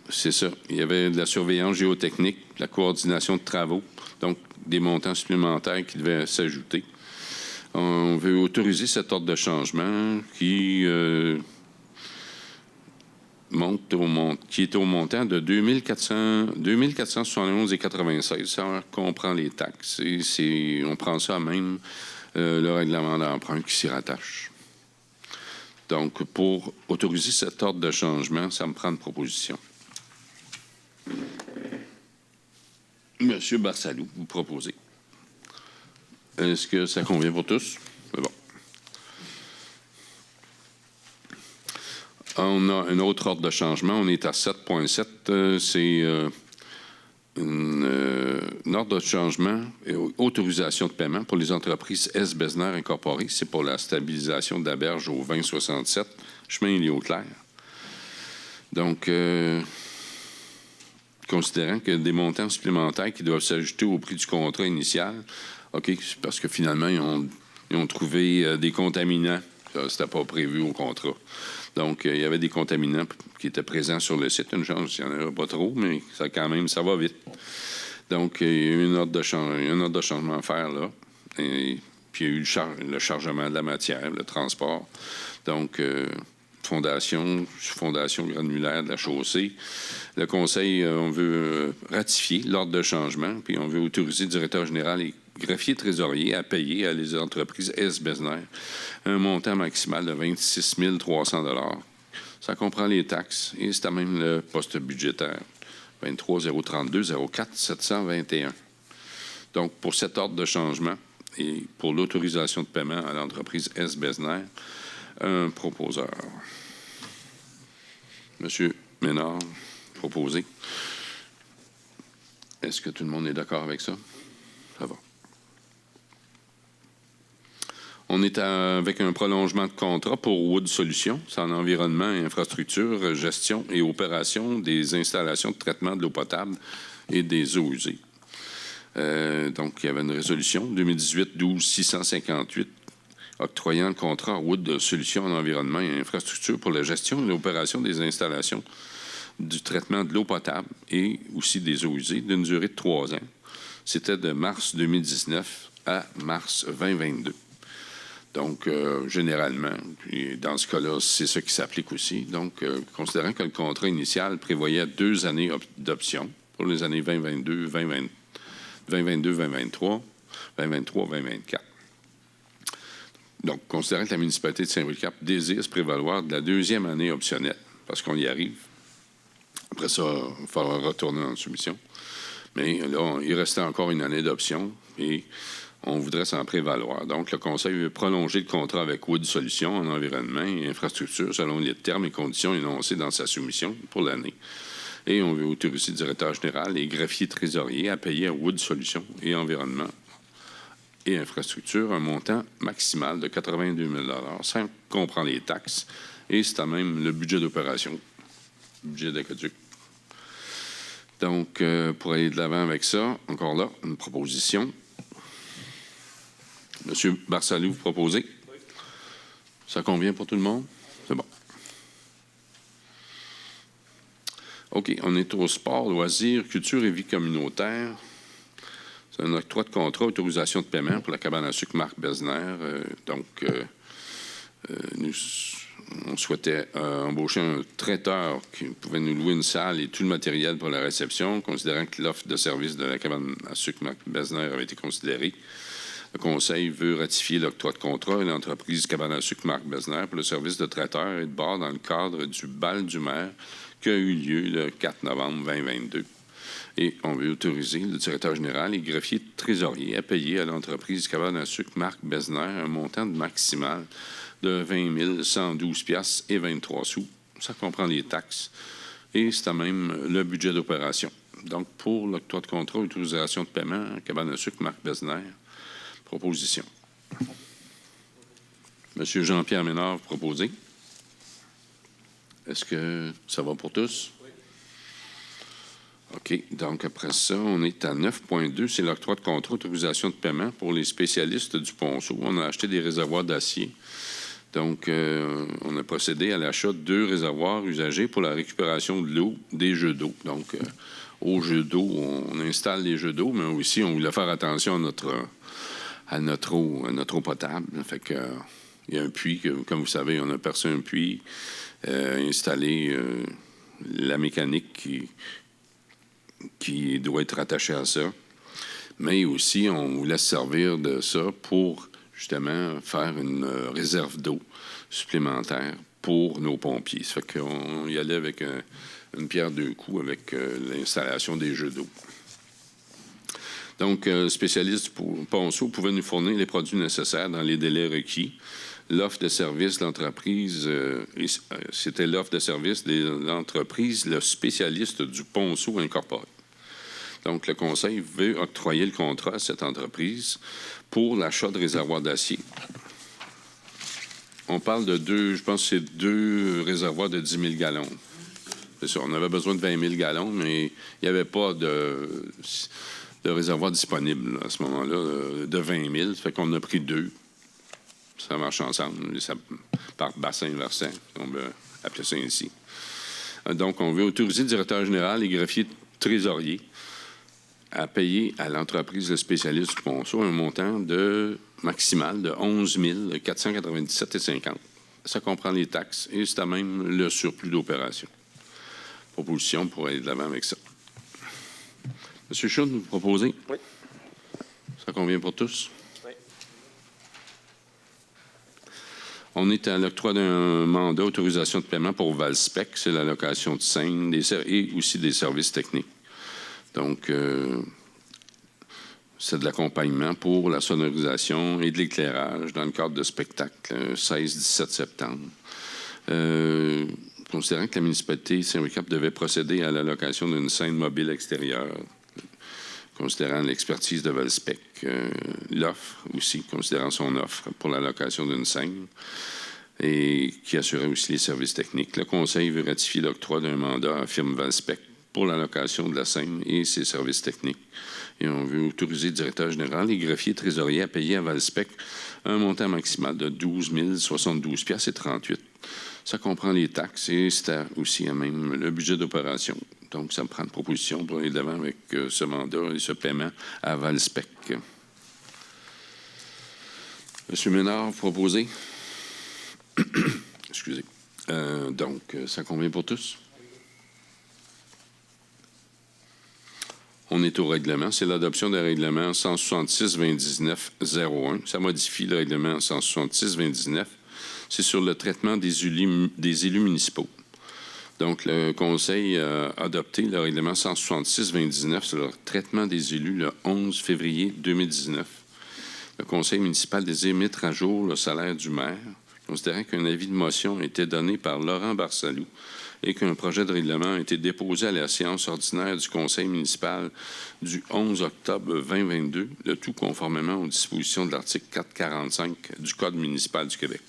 Speaker 1: c'est ça, il y avait de la surveillance géotechnique, de la coordination de travaux, donc des montants supplémentaires qui devaient s'ajouter. On veut autoriser cet ordre de changement qui qui est au montant de 2471,96. Ça comprend les taxes. Et on prend ça à même le règlement d'emprunt qui s'y rattache. Donc, pour autoriser cet ordre de changement, ça me prend une proposition. Monsieur Barsalou, vous proposez. Est-ce que ça convient pour tous? C'est bon. On a un autre ordre de changement. On est à 7.7. C'est un ordre de changement et autorisation de paiement pour les entreprises S. Besner Incorporé. C'est pour la stabilisation de la berge au 2067, chemin Élie-Auclair. Donc, considérant que des montants supplémentaires qui doivent s'ajouter au prix du contrat initial, OK, c'est parce que finalement, ils ont trouvé des contaminants. Ça, c'était pas prévu au contrat. Donc, il y avait des contaminants qui étaient présents sur le site. Une chance, il n'y en avait pas trop, mais ça, quand même, ça va vite. Donc, il y a eu un ordre de changement à faire là. Et puis, il y a eu le chargement de la matière, le transport. Donc, fondation granulaire de la chaussée. Le Conseil, on veut ratifier l'ordre de changement, puis on veut autoriser le directeur général et greffier trésorier à payer à les entreprises S. Besner un montant maximal de 26 300 $, Ça comprend les taxes et c'est à même le poste budgétaire 23 032 04 721. Donc, pour cet ordre de changement et pour l'autorisation de paiement à l'entreprise S. Besner, un proposeur. Monsieur Ménard, proposé. Est-ce que tout le monde est d'accord avec ça? Ça va. On est avec un prolongement de contrat pour Wood Solutions. C'est en environnement, infrastructure, gestion et opération des installations de traitement de l'eau potable et des eaux usées. Donc, il y avait une résolution 2018-12-658 octroyant le contrat Wood Solutions en environnement et infrastructure pour la gestion et l'opération des installations du traitement de l'eau potable et aussi des eaux usées d'une durée de 3 ans. C'était de mars 2019 à mars 2022. Donc, généralement, et dans ce cas-là, c'est ça qui s'applique aussi. Donc, considérant que le contrat initial prévoyait 2 années d'option pour les années 2022, 2023, 2024. Donc, considérant que la municipalité de Saint-Bricap désire se prévaloir de la 2e année optionnelle, parce qu'on y arrive. Après ça, il faudra retourner en soumission. Mais là, il restait encore une année d'option et on voudrait s'en prévaloir. Donc, le Conseil veut prolonger le contrat avec Wood Solutions en environnement et infrastructure selon les termes et conditions énoncés dans sa soumission pour l'année. Et on veut autoriser le directeur général et greffier trésorier à payer à Wood Solutions et environnement et infrastructure un montant maximal de 82 000 $, sans comprendre les taxes. Et c'est à même le budget d'opération, le budget d'aqueduc. Donc, pour aller de l'avant avec ça, encore là, une proposition. Monsieur Barsalou, vous proposez? Oui. Ça convient pour tout le monde? C'est bon. OK, on est au sport, loisirs, culture et vie communautaire. C'est un octroi de contrat, autorisation de paiement pour la cabane à sucre Marc Besner. On souhaitait embaucher un traiteur qui pouvait nous louer une salle et tout le matériel pour la réception, considérant que l'offre de service de la cabane à sucre Marc Besner avait été considérée. Le Conseil veut ratifier l'octroi de contrat et l'entreprise cabane à sucre Marc Besner pour le service de traiteur et de bar dans le cadre du bal du maire qui a eu lieu le 4 novembre 2022. Et on veut autoriser le directeur général et greffier trésorier à payer à l'entreprise cabane à sucre Marc Besner un montant maximal de 20 112 $ et 23 sous. Ça comprend les taxes. Et c'est à même le budget d'opération. Donc, pour l'octroi de contrat, autorisation de paiement, cabane à sucre Marc Besner, proposition. Monsieur Jean-Pierre Ménard, proposé. Est-ce que ça va pour tous? Oui. OK. Donc, après ça, on est à 9.2. C'est l'octroi de contrat, autorisation de paiement pour les spécialistes du Ponceau. On a acheté des réservoirs d'acier. Donc, on a procédé à l'achat de 2 réservoirs usagés pour la récupération de l'eau des jeux d'eau. Donc, aux jeux d'eau, on installe les jeux d'eau, mais aussi, on voulait faire attention à notre eau potable. Fait que, il y a un puits, comme vous savez, on a percé un puits, installé la mécanique qui doit être attachée à ça. Mais aussi, on voulait se servir de ça pour justement faire une réserve d'eau supplémentaire pour nos pompiers. Ça fait qu'on y allait avec une pierre deux coups avec l'installation des jeux d'eau. Donc, spécialiste du Ponceau pouvait nous fournir les produits nécessaires dans les délais requis. L'offre de service de l'entreprise, c'était l'offre de service de l'entreprise, le spécialiste du Ponceau incorporé. Donc, le Conseil veut octroyer le contrat à cette entreprise pour l'achat de réservoirs d'acier. On parle de 2, je pense que c'est 2 réservoirs de 10 000 gallons. C'est ça, on avait besoin de 20 000 gallons, mais il n'y avait pas de réservoir disponible à ce moment-là, de 20 000. Ça fait qu'on a pris 2. Ça marche ensemble, ça, par bassin versant, on va appeler ça ainsi. Donc, on veut autoriser le directeur général et greffier trésorier à payer à l'entreprise le spécialiste du Ponceau un montant maximal de 11 497,50 $. Ça comprend les taxes et c'est à même le surplus d'opération. Proposition pour aller de l'avant avec ça. Monsieur Choune, vous proposez?
Speaker 5: Oui.
Speaker 1: Ça convient pour tous?
Speaker 5: Oui.
Speaker 1: On est à l'octroi d'un mandat autorisation de paiement pour Valspec, c'est la location de scène et aussi des services techniques. Donc, c'est de l'accompagnement pour la sonorisation et de l'éclairage dans le cadre de spectacles 16-17 septembre. Considérant que la municipalité Saint-Louis-Cap devait procéder à l'allocation d'une scène mobile extérieure, considérant l'expertise de Valspec, l'offre aussi, considérant son offre pour l'allocation d'une scène, et qui assurait aussi les services techniques. Le Conseil veut ratifier l'octroi d'un mandat à la firme Valspec pour l'allocation de la scène et ses services techniques. Et on veut autoriser le directeur général et greffier trésorier à payer à Valspec un montant maximal de 12 072 $ et 38. Ça comprend les taxes et c'est aussi à même le budget d'opération. Donc, ça me prend une proposition pour aller de l'avant avec ce mandat et ce paiement à Valspec. Monsieur Ménard, vous proposez? Excusez. Donc, ça convient pour tous? On est au règlement. C'est l'adoption d'un règlement 166-29-01. Ça modifie le règlement 166-29. C'est sur le traitement des élus municipaux. Donc, le Conseil a adopté le règlement 166-29 sur le traitement des élus le 11 février 2019. Le Conseil municipal désire mettre à jour le salaire du maire, considérant qu'un avis de motion a été donné par Laurent Barsalou et qu'un projet de règlement a été déposé à la séance ordinaire du Conseil municipal du 11 octobre 2022, le tout conformément aux dispositions de l'article 445 du Code municipal du Québec.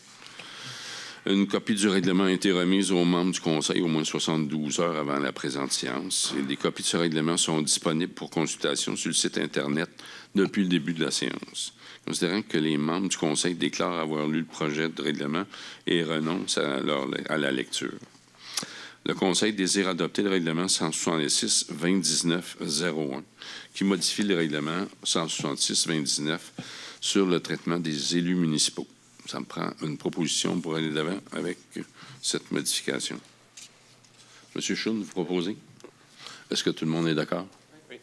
Speaker 1: Une copie du règlement a été remise aux membres du Conseil au moins 72 heures avant la présente séance. Et des copies de ce règlement sont disponibles pour consultation sur le site Internet depuis le début de la séance. Considérant que les membres du Conseil déclarent avoir lu le projet de règlement et renoncent à la lecture. Le Conseil désire adopter le règlement 166-29-01 qui modifie le règlement 166-29 sur le traitement des élus municipaux. Ça me prend une proposition pour aller de l'avant avec cette modification. Monsieur Schoen, vous proposez? Est-ce que tout le monde est d'accord? Oui.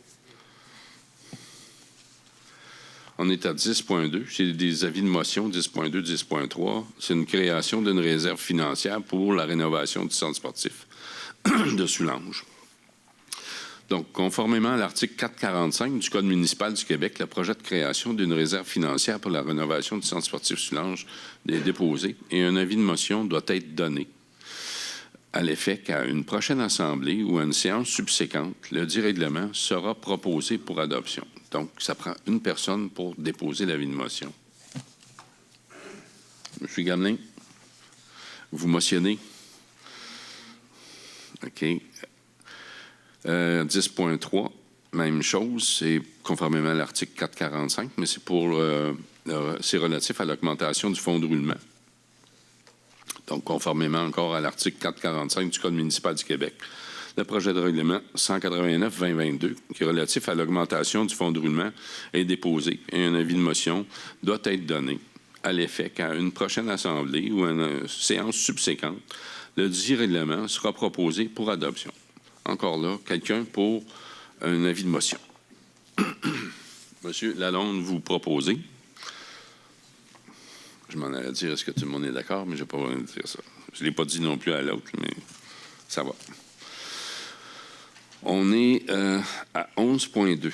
Speaker 1: On est à 10.2. C'est des avis de motion 10.2, 10.3. C'est une création d'une réserve financière pour la rénovation du centre sportif de Soulanges. Donc, conformément à l'article 445 du Code municipal du Québec, le projet de création d'une réserve financière pour la rénovation du centre sportif Soulanges est déposé et un avis de motion doit être donné à l'effet qu'à une prochaine assemblée ou à une séance subséquente, le dit règlement sera proposé pour adoption. Donc, ça prend une personne pour déposer l'avis de motion. Monsieur Gamelin, vous motionnez? OK. 10.3, même chose, c'est conformément à l'article 445, mais c'est c'est relatif à l'augmentation du fonds de roulement. Donc, conformément encore à l'article 445 du Code municipal du Québec, le projet de règlement 189-2022, qui est relatif à l'augmentation du fonds de roulement, est déposé et un avis de motion doit être donné à l'effet qu'à une prochaine assemblée ou à une séance subséquente, le dit règlement sera proposé pour adoption. Encore là, quelqu'un pour un avis de motion. Monsieur Lalonde, vous proposez. Je m'en allais dire, est-ce que tout le monde est d'accord, mais je n'ai pas besoin de dire ça. Je ne l'ai pas dit non plus à l'autre, mais ça va. On est à 11.2.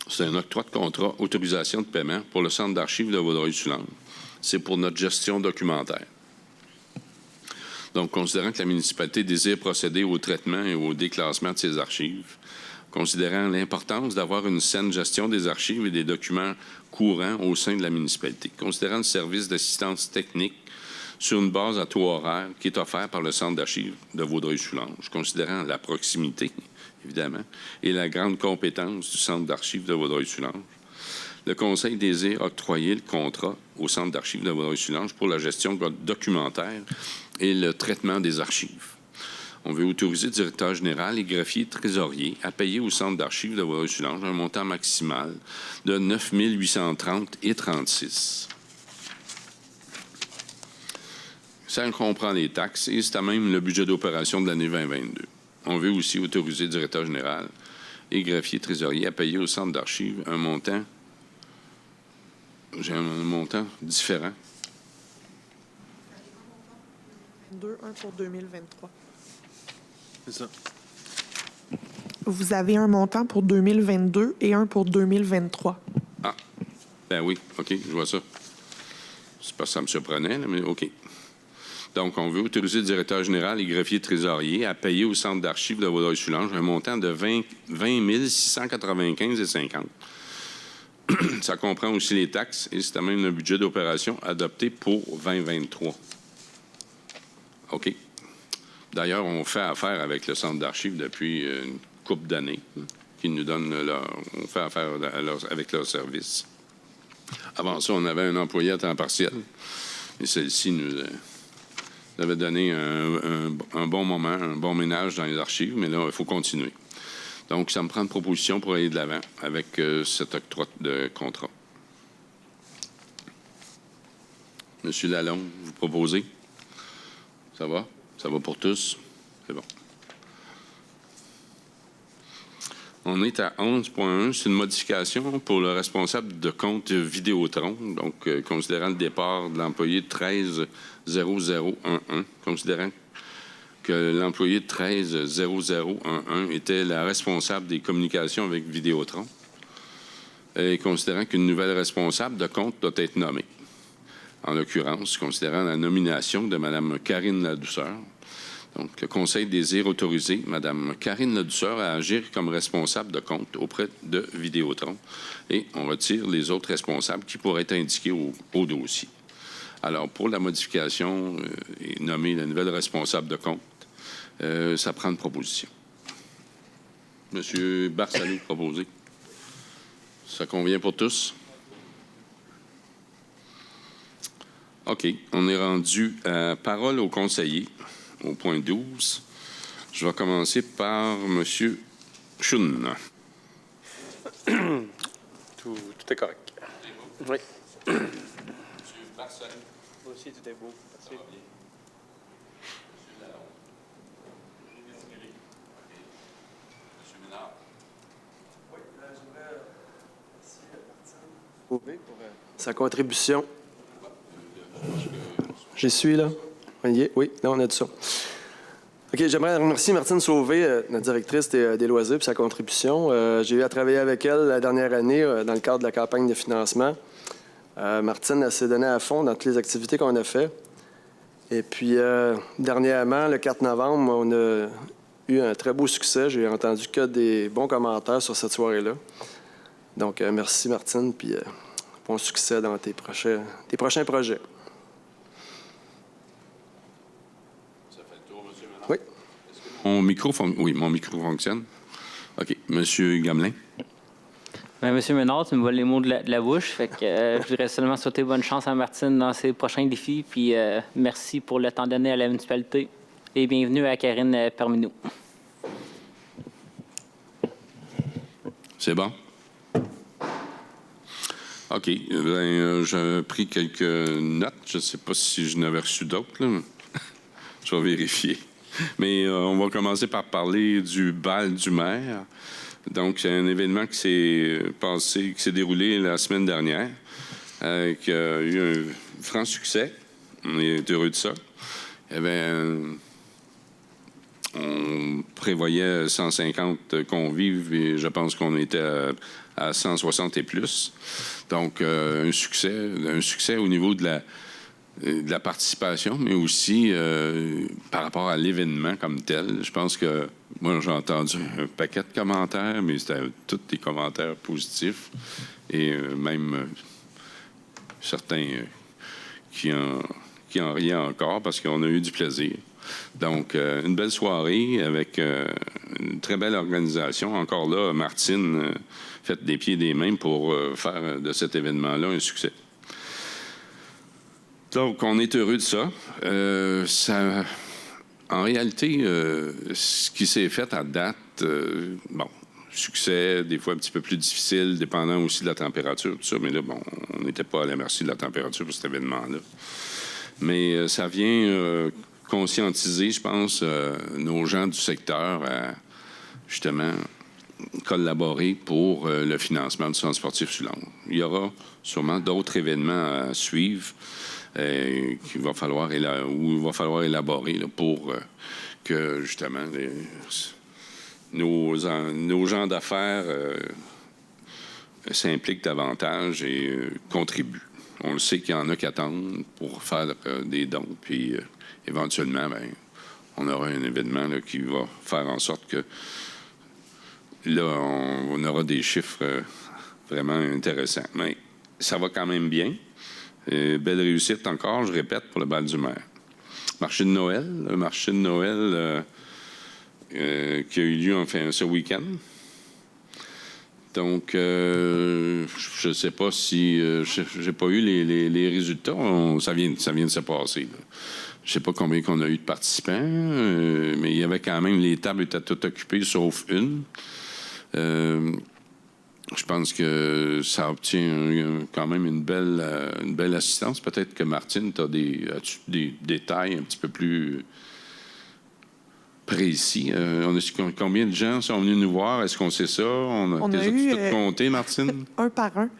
Speaker 1: C'est un octroi de contrat autorisation de paiement pour le centre d'archives de Vaudreuil-Soulanges. C'est pour notre gestion documentaire. Donc, considérant que la municipalité désire procéder au traitement et au déclassement de ses archives, considérant l'importance d'avoir une saine gestion des archives et des documents courants au sein de la municipalité, considérant le service d'assistance technique sur une base à taux horaire qui est offert par le centre d'archives de Vaudreuil-Soulanges, considérant la proximité, évidemment, et la grande compétence du centre d'archives de Vaudreuil-Soulanges. Le Conseil désire octroyer le contrat au centre d'archives de Vaudreuil-Soulanges pour la gestion documentaire et le traitement des archives. On veut autoriser le directeur général et greffier trésorier à payer au centre d'archives de Vaudreuil-Soulanges un montant maximal de 9 830,36 $. Ça comprend les taxes et c'est à même le budget d'opération de l'année 2022. On veut aussi autoriser le directeur général et greffier trésorier à payer au centre d'archives un montant. J'ai un montant différent.
Speaker 5: Un pour 2023.
Speaker 4: C'est ça.
Speaker 5: Vous avez un montant pour 2022 et un pour 2023.
Speaker 1: Ah, ben oui, OK, je vois ça. C'est parce que ça me surprenait, là, mais OK. Donc, on veut autoriser le directeur général et greffier trésorier à payer au centre d'archives de Vaudreuil-Soulanges un montant de 20 695,50 $. Ça comprend aussi les taxes et c'est même le budget d'opération adopté pour 2023. OK. D'ailleurs, on fait affaire avec le centre d'archives depuis une couple d'années, qui nous donnent on fait affaire avec leurs services. Avant ça, on avait un employé à temps partiel et celle-ci nous avait donné un bon moment, un bon ménage dans les archives, mais là, il faut continuer. Donc, ça me prend une proposition pour aller de l'avant avec cet octroi de contrat. Monsieur Lalonde, vous proposez? Ça va? Ça va pour tous? C'est bon. On est à 11.1. C'est une modification pour le responsable de compte Vidéotron, donc considérant le départ de l'employé 130011, considérant que l'employé 130011 était la responsable des communications avec Vidéotron, et considérant qu'une nouvelle responsable de compte doit être nommée. En l'occurrence, considérant la nomination de Mme Karine Ladouceur. Donc, le Conseil désire autoriser Mme Karine Ladouceur à agir comme responsable de compte auprès de Vidéotron et on retire les autres responsables qui pourraient être indiqués au dossier. Alors, pour la modification et nommer la nouvelle responsable de compte, ça prend une proposition. Monsieur Barsalou, proposé. Ça convient pour tous? OK. On est rendu à parole au conseiller, au point 12. Je vais commencer par M. Chun.
Speaker 6: Tout est correct. Oui.
Speaker 1: M. Barsalou.
Speaker 6: Moi aussi, tout est beau. Merci. Pour sa contribution. J'y suis, là. Oui, là, on a tout ça. OK, j'aimerais remercier Martine Sauvé, notre directrice des loisirs, pour sa contribution. J'ai eu à travailler avec elle la dernière année dans le cadre de la campagne de financement. Martine, elle s'est donnée à fond dans toutes les activités qu'on a faites. Et puis, dernièrement, le 4 novembre, on a eu un très beau succès. J'ai entendu que des bons commentaires sur cette soirée-là. Donc, merci Martine, puis bon succès dans tes prochains projets.
Speaker 1: Ça fait le tour, M. Ménard?
Speaker 6: Oui.
Speaker 1: Mon micro fonctionne. OK. Monsieur Gamelin?
Speaker 2: Ben, Monsieur Ménard, tu me voles les mots de la bouche. Fait que, je voudrais seulement souhaiter bonne chance à Martine dans ses prochains défis. Puis merci pour le temps donné à la municipalité. Et bienvenue à Karine parmi nous.
Speaker 1: C'est bon? OK. J'ai pris quelques notes. Je ne sais pas si je n'avais reçu d'autres. Là. Je vais vérifier. Mais on va commencer par parler du bal du maire. Donc, c'est un événement qui s'est déroulé la semaine dernière, qui a eu un franc succès. On est heureux de ça. Il y avait on prévoyait 150 convives et je pense qu'on était à 160 et plus. Donc, un succès au niveau de la participation, mais aussi par rapport à l'événement comme tel. Je pense que moi, j'ai entendu un paquet de commentaires, mais c'était tous des commentaires positifs et même certains qui en riaient encore parce qu'on a eu du plaisir. Donc, une belle soirée avec une très belle organisation. Encore là, Martine fait des pieds et des mains pour faire de cet événement-là un succès. Donc, on est heureux de ça. En réalité, ce qui s'est fait à date, succès, des fois un petit peu plus difficile, dépendant aussi de la température, tout ça. Mais là, on n'était pas à la merci de la température pour cet événement-là. Mais ça vient conscientiser, je pense, nos gens du secteur à, justement, collaborer pour le financement du centre sportif Sulonge. Il y aura sûrement d'autres événements à suivre où il va falloir élaborer là, pour que, justement, nos gens d'affaires s'impliquent davantage et contribuent. On le sait qu'il y en a qui attendent pour faire des dons, puis éventuellement, bien, on aura un événement là, qui va faire en sorte que là, on aura des chiffres vraiment intéressants. Mais ça va quand même bien. Belle réussite encore, je répète, pour le bal du maire. Le marché de Noël qui a eu lieu enfin ce week-end. Donc, je ne sais pas si... j'ai pas eu les résultats. Ça vient de se passer. Là. Je ne sais pas combien qu'on a eu de participants, mais il y avait quand même... Les tables étaient toutes occupées, sauf une. Je pense que ça obtient quand même une belle assistance. Peut-être que Martine, tu as des détails un petit peu plus précis. Combien de gens sont venus nous voir? Est-ce qu'on sait ça? On a eu tout compté, Martine?
Speaker 5: Un par un.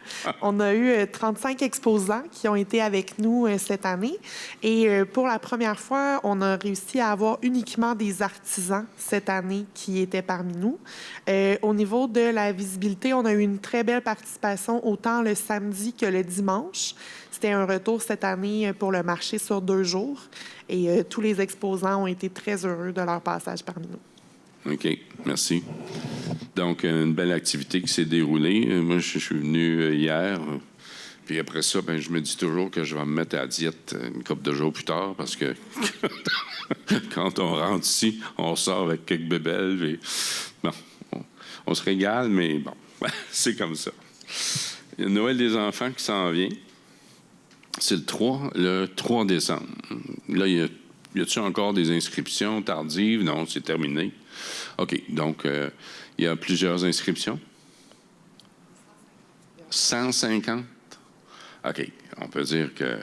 Speaker 5: On a eu 35 exposants qui ont été avec nous cette année. Et pour la première fois, on a réussi à avoir uniquement des artisans cette année qui étaient parmi nous. Au niveau de la visibilité, on a eu une très belle participation autant le samedi que le dimanche. C'était un retour cette année pour le marché sur 2 jours. Et tous les exposants ont été très heureux de leur passage parmi nous.
Speaker 1: OK, merci. Donc, une belle activité qui s'est déroulée. Moi, je suis venu hier. Puis après ça, ben, je me dis toujours que je vais me mettre à la diète une couple de jours plus tard parce que quand on rentre ici, on sort avec quelques bébelles. Et... Bon, on se régale, mais bon, c'est comme ça. Il y a le Noël des enfants qui s'en vient. C'est le 3 décembre. Là, y a-t-il encore des inscriptions tardives? Non, c'est terminé. OK, donc, il y a plusieurs inscriptions. 150? OK, on peut dire que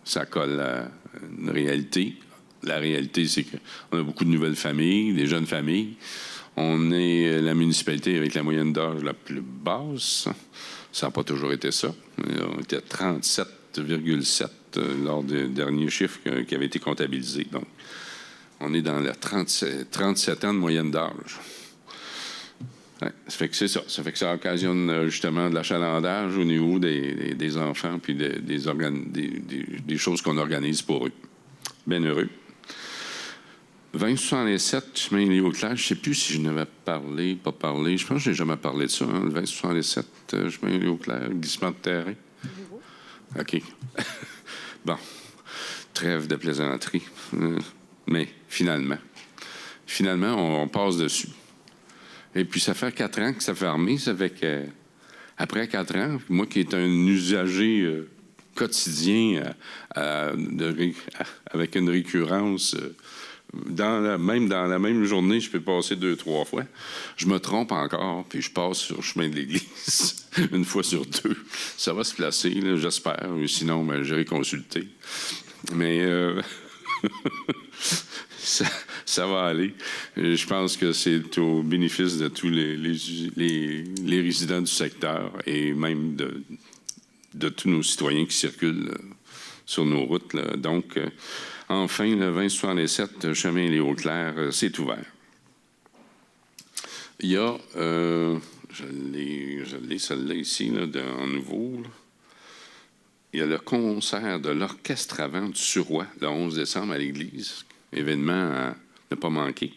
Speaker 1: ça colle à une réalité. La réalité, c'est qu'on a beaucoup de nouvelles familles, des jeunes familles. On est la municipalité avec la moyenne d'âge la plus basse. Ça n'a pas toujours été ça. On était à 37,7 lors des derniers chiffres qui avaient été comptabilisés. Donc, on est dans la 37 ans de moyenne d'âge. Ouais, ça fait que c'est ça. Ça fait que ça occasionne justement de l'achalandage au niveau des enfants puis des choses qu'on organise pour eux. Bien heureux. 2067, chemin Léo-Claire, je ne sais plus si je n'avais parlé, pas parlé. Je pense que je n'ai jamais parlé de ça. Hein, le 2067, chemin Léo-Claire, glissement de terrain. OK. Bon. Trêve de plaisanterie. Mais finalement, on passe dessus. Et puis, ça fait 4 ans que ça fait fermé. Ça fait que, après 4 ans, moi qui est un usager quotidien avec une récurrence... même dans la même journée, je peux passer 2-3 fois. Je me trompe encore, puis je passe sur le chemin de l'église une fois sur 2. Ça va se placer, là, j'espère. Sinon, ben, j'irai consulter. Mais ça va aller. Je pense que c'est au bénéfice de tous les résidents du secteur et même de tous nos citoyens qui circulent sur nos routes. Là. Donc, enfin, le 2067, chemin Léo-Claire, c'est ouvert. Il y a, je l'ai celle-là ici, là, en nouveau. Là. Il y a le concert de l'Orchestre avant du Suroît, le 11 décembre à l'église. Événement à ne pas manquer.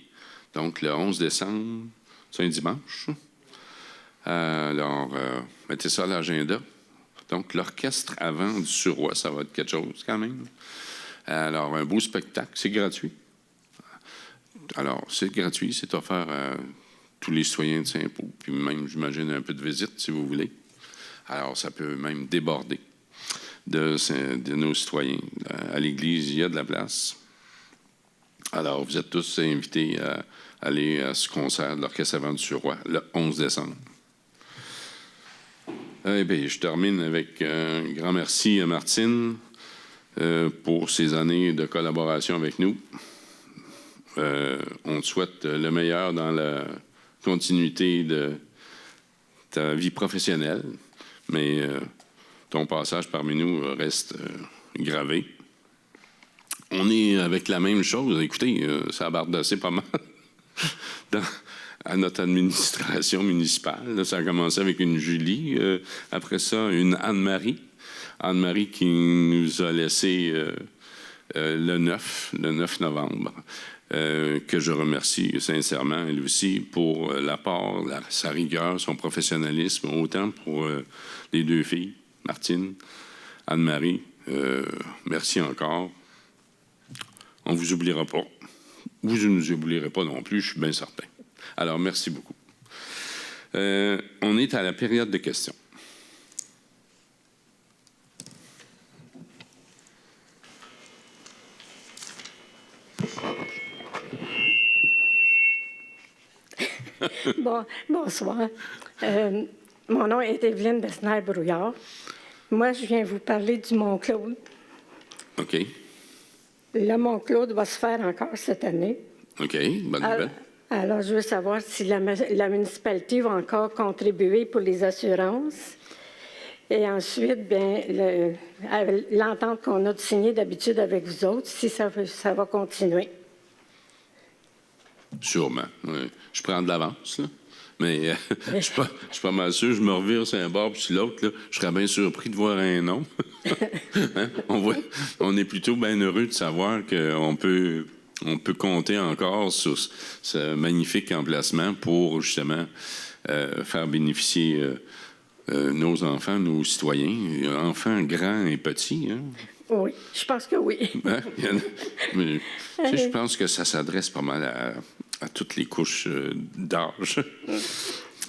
Speaker 1: Donc, le 11 décembre, c'est un dimanche. Alors, mettez ça à l'agenda. Donc, l'Orchestre avant du Suroît, ça va être quelque chose quand même. Alors, un beau spectacle, c'est gratuit. Alors, c'est gratuit, c'est offert à tous les citoyens de Saint-Paul, puis même, j'imagine, un peu de visite, si vous voulez. Alors, ça peut même déborder de nos citoyens. À l'église, il y a de la place. Alors, vous êtes tous invités à aller à ce concert de l'Orchestre avant du Suroît, le 11 décembre. Eh bien, je termine avec un grand merci à Martine pour ces années de collaboration avec nous. On te souhaite le meilleur dans la continuité de ta vie professionnelle, mais ton passage parmi nous reste gravé. On est avec la même chose. Écoutez, ça a bardassé pas mal à notre administration municipale. Là, ça a commencé avec une Julie. Après ça, une Anne-Marie. Anne-Marie qui nous a laissé le 9 novembre. Que je remercie sincèrement, elle aussi, pour l'apport, sa rigueur, son professionnalisme, autant pour les deux filles, Martine, Anne-Marie. Merci encore. On ne vous oubliera pas. Vous ne nous oublierez pas non plus, je suis bien certain. Alors, merci beaucoup. On est à la période de questions.
Speaker 7: Bonsoir. Mon nom est Evelyne Besnaire-Brouillard. Moi, je viens vous parler du Mont-Claude.
Speaker 1: OK.
Speaker 7: Le Mont-Claude va se faire encore cette année.
Speaker 1: OK, bonne nouvelle.
Speaker 7: Alors, je veux savoir si la municipalité va encore contribuer pour les assurances. Et ensuite, bien, l'entente qu'on a signée d'habitude avec vous autres, si ça va continuer.
Speaker 1: Sûrement. Oui. Je prends de l'avance, là. Mais je suis pas mal sûr. Je me revire sur un bord puis sur l'autre, là. Je serais bien surpris de voir un nom. Hein? On est plutôt bien heureux de savoir qu'on peut compter encore sur ce magnifique emplacement pour, justement, faire bénéficier nos enfants, nos citoyens, enfants grands et petits. Hein?
Speaker 7: Oui, je pense que oui.
Speaker 1: Hein? Mais, je pense que ça s'adresse pas mal à toutes les couches d'âge.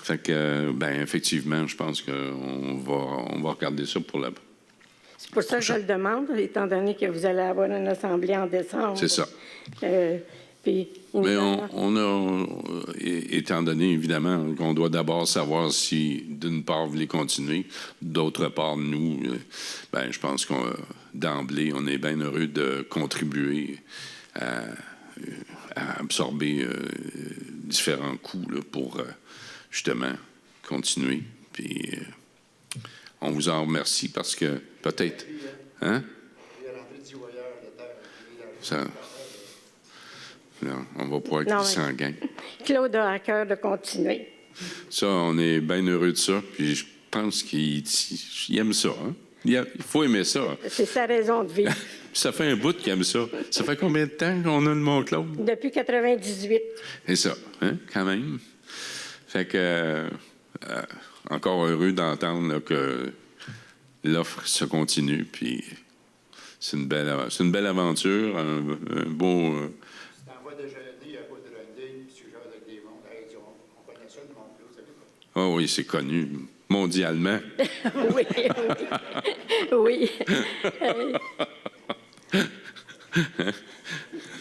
Speaker 1: Fait que, ben, effectivement, je pense qu'on va regarder ça pour la...
Speaker 7: C'est pour ça que je le demande, étant donné que vous allez avoir une assemblée en décembre.
Speaker 1: C'est ça.
Speaker 7: Puis,
Speaker 1: mais on a, étant donné, évidemment, qu'on doit d'abord savoir si, d'une part, vous voulez continuer, d'autre part, nous, ben, je pense qu'on d'emblée, on est bien heureux de contribuer à absorber différents coûts là, pour, justement, continuer. Puis, on vous en remercie parce que, peut-être... Hein? Ça... Non, on va pouvoir glisser en gang.
Speaker 7: Claude a à cœur de continuer.
Speaker 1: Ça, on est bien heureux de ça. Puis je pense qu'il aime ça. Hein? Il faut aimer ça.
Speaker 7: C'est sa raison de vivre.
Speaker 1: Ça fait un bout qu'il aime ça. Ça fait combien de temps qu'on a le Mont-Claude?
Speaker 7: Depuis 98.
Speaker 1: C'est ça, hein? Quand même. Fait que, encore heureux d'entendre là, que l'offre se continue. Puis c'est une belle aventure, un beau... Oh oui, c'est connu mondialement.
Speaker 7: Oui, oui.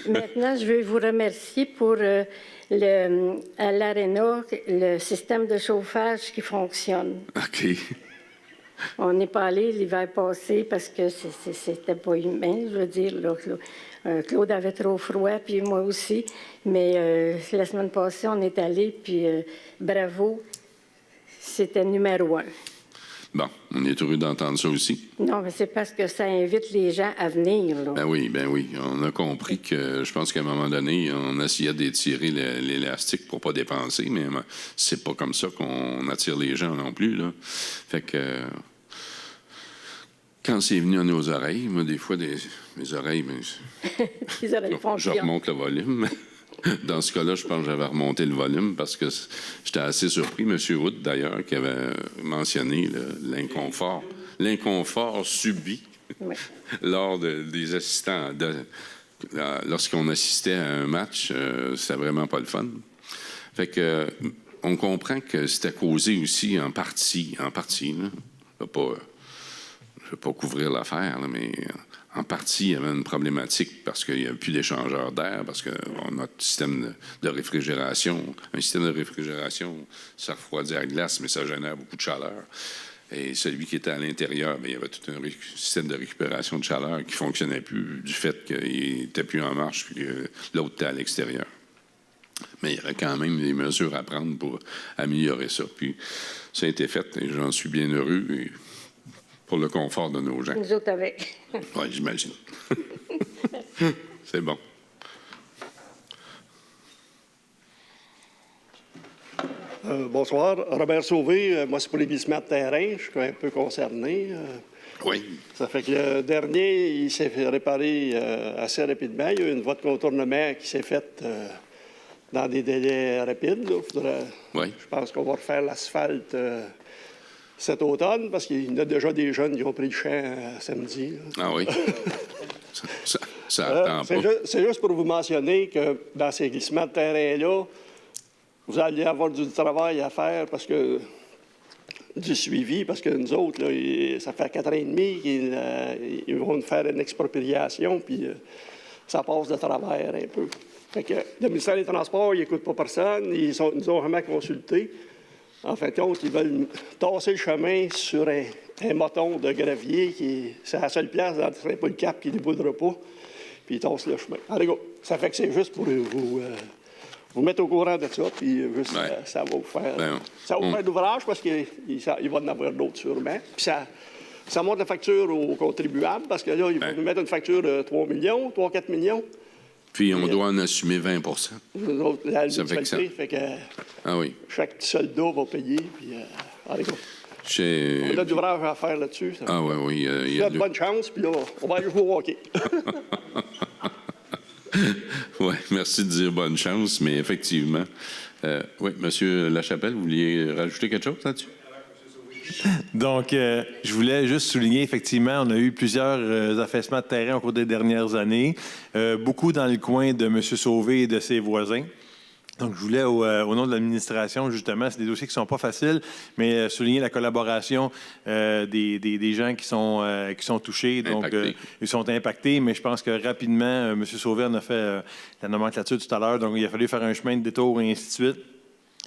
Speaker 7: Maintenant, je veux vous remercier pour à l'Arena, le système de chauffage qui fonctionne.
Speaker 1: OK.
Speaker 7: On n'est pas allé l'hiver passé parce que c'était pas humain, je veux dire. Là, Claude avait trop froid, puis moi aussi. Mais la semaine passée, on est allé, puis bravo. C'était numéro 1.
Speaker 1: Bon, on est heureux d'entendre ça aussi.
Speaker 7: Non, mais c'est parce que ça invite les gens à venir. Là.
Speaker 1: Ben oui. On a compris que, je pense qu'à un moment donné, on essayait d'étirer l'élastique pour pas dépenser, mais c'est pas comme ça qu'on attire les gens non plus, là. Fait que, quand c'est venu à nos oreilles, moi, des fois, mes oreilles,
Speaker 7: Les oreilles
Speaker 1: je remonte le volume. Dans ce cas-là, je pense que j'avais remonté le volume parce que j'étais assez surpris. M. Wood, d'ailleurs, qui avait mentionné l'inconfort subi lors des assistants. Lorsqu'on assistait à un match, c'était vraiment pas le fun. Fait que on comprend que c'était causé aussi en partie. Là. Je ne vais pas couvrir l'affaire, là, mais... En partie, il y avait une problématique parce qu'il n'y avait plus d'échangeur d'air, parce que notre système de réfrigération, un système de réfrigération, ça refroidit la glace, mais ça génère beaucoup de chaleur. Et celui qui était à l'intérieur, bien, il y avait tout un système de récupération de chaleur qui ne fonctionnait plus du fait qu'il n'était plus en marche, puis que l'autre était à l'extérieur. Mais il y aurait quand même des mesures à prendre pour améliorer ça. Puis ça a été fait et j'en suis bien heureux et pour le confort de nos gens.
Speaker 7: Nous autres avec.
Speaker 1: Oui, j'imagine. C'est bon.
Speaker 8: Bonsoir. Robert Sauvé, moi, c'est pour les glissements de terrain. Je suis un peu concerné.
Speaker 1: Oui.
Speaker 8: Ça fait que le dernier, il s'est fait réparer assez rapidement. Il y a eu une voie de contournement qui s'est faite dans des délais rapides.
Speaker 1: Oui.
Speaker 8: Je pense qu'on va refaire l'asphalte cet automne parce qu'il y a déjà des jeunes qui ont pris le champ samedi. Là.
Speaker 1: Ah oui? ça attend pas.
Speaker 8: C'est juste pour vous mentionner que dans ces glissements de terrain-là, vous allez avoir du travail à faire parce que du suivi, parce que nous autres, là, ça fait 4 ans et demi qu'ils vont nous faire une expropriation, puis ça passe de travers un peu. Fait que le ministère des Transports, il n'écoute pas personne, ils nous ont vraiment consultés. En fin de compte, ils veulent tasser le chemin sur un moton de gravier c'est la seule place dans le Saint-Paul-Cap qui ne déboulera pas, puis ils tassent le chemin. Allez, go! Ça fait que c'est juste pour vous mettre au courant de ça, puis juste, ça va vous faire, faire l'ouvrage parce qu'il va en avoir d'autres sûrement. Puis ça monte la facture aux contribuables parce que là, ils vont nous mettre une facture de 3-4 millions.
Speaker 1: Puis on doit en assumer 20
Speaker 8: Nous autres, la
Speaker 1: municipalité,
Speaker 8: fait que
Speaker 1: ah oui.
Speaker 8: chaque soldat va payer, puis allez, go. On a de l'ouvrage à faire là-dessus.
Speaker 1: Ah oui. Il y a
Speaker 8: de bonne chance, puis là, on va aller jouer au hockey.
Speaker 1: Oui, merci de dire bonne chance, mais effectivement. Oui, M. Lachapelle, vous vouliez rajouter quelque chose là-dessus?
Speaker 4: Donc, je voulais juste souligner, effectivement, on a eu plusieurs affaissements de terrain au cours des dernières années, beaucoup dans le coin de M. Sauvé et de ses voisins. Donc, je voulais, au nom de l'administration, justement, c'est des dossiers qui ne sont pas faciles, mais souligner la collaboration des gens qui sont touchés. Donc, ils sont impactés, mais je pense que rapidement, M. Sauvé en a fait la nomenclature tout à l'heure, donc il a fallu faire un chemin de détour et ainsi de suite.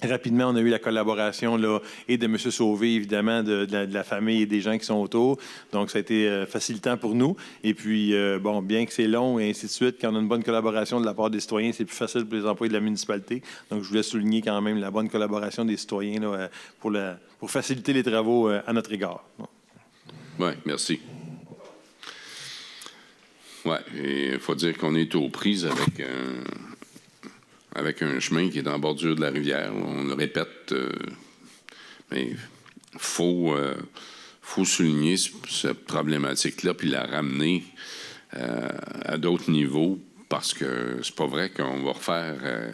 Speaker 4: Rapidement, on a eu la collaboration là, et de M. Sauvé, évidemment, de la famille et des gens qui sont autour. Donc, ça a été facilitant pour nous. Et puis, bon, bien que c'est long et ainsi de suite, quand on a une bonne collaboration de la part des citoyens, c'est plus facile pour les employés de la municipalité. Donc, je voulais souligner quand même la bonne collaboration des citoyens là, pour faciliter les travaux à notre égard.
Speaker 1: Oui, merci. Oui, il faut dire qu'on est aux prises avec un chemin qui est en bordure de la rivière. On le répète, mais il faut souligner cette problématique-là puis la ramener à d'autres niveaux parce que c'est pas vrai qu'on va refaire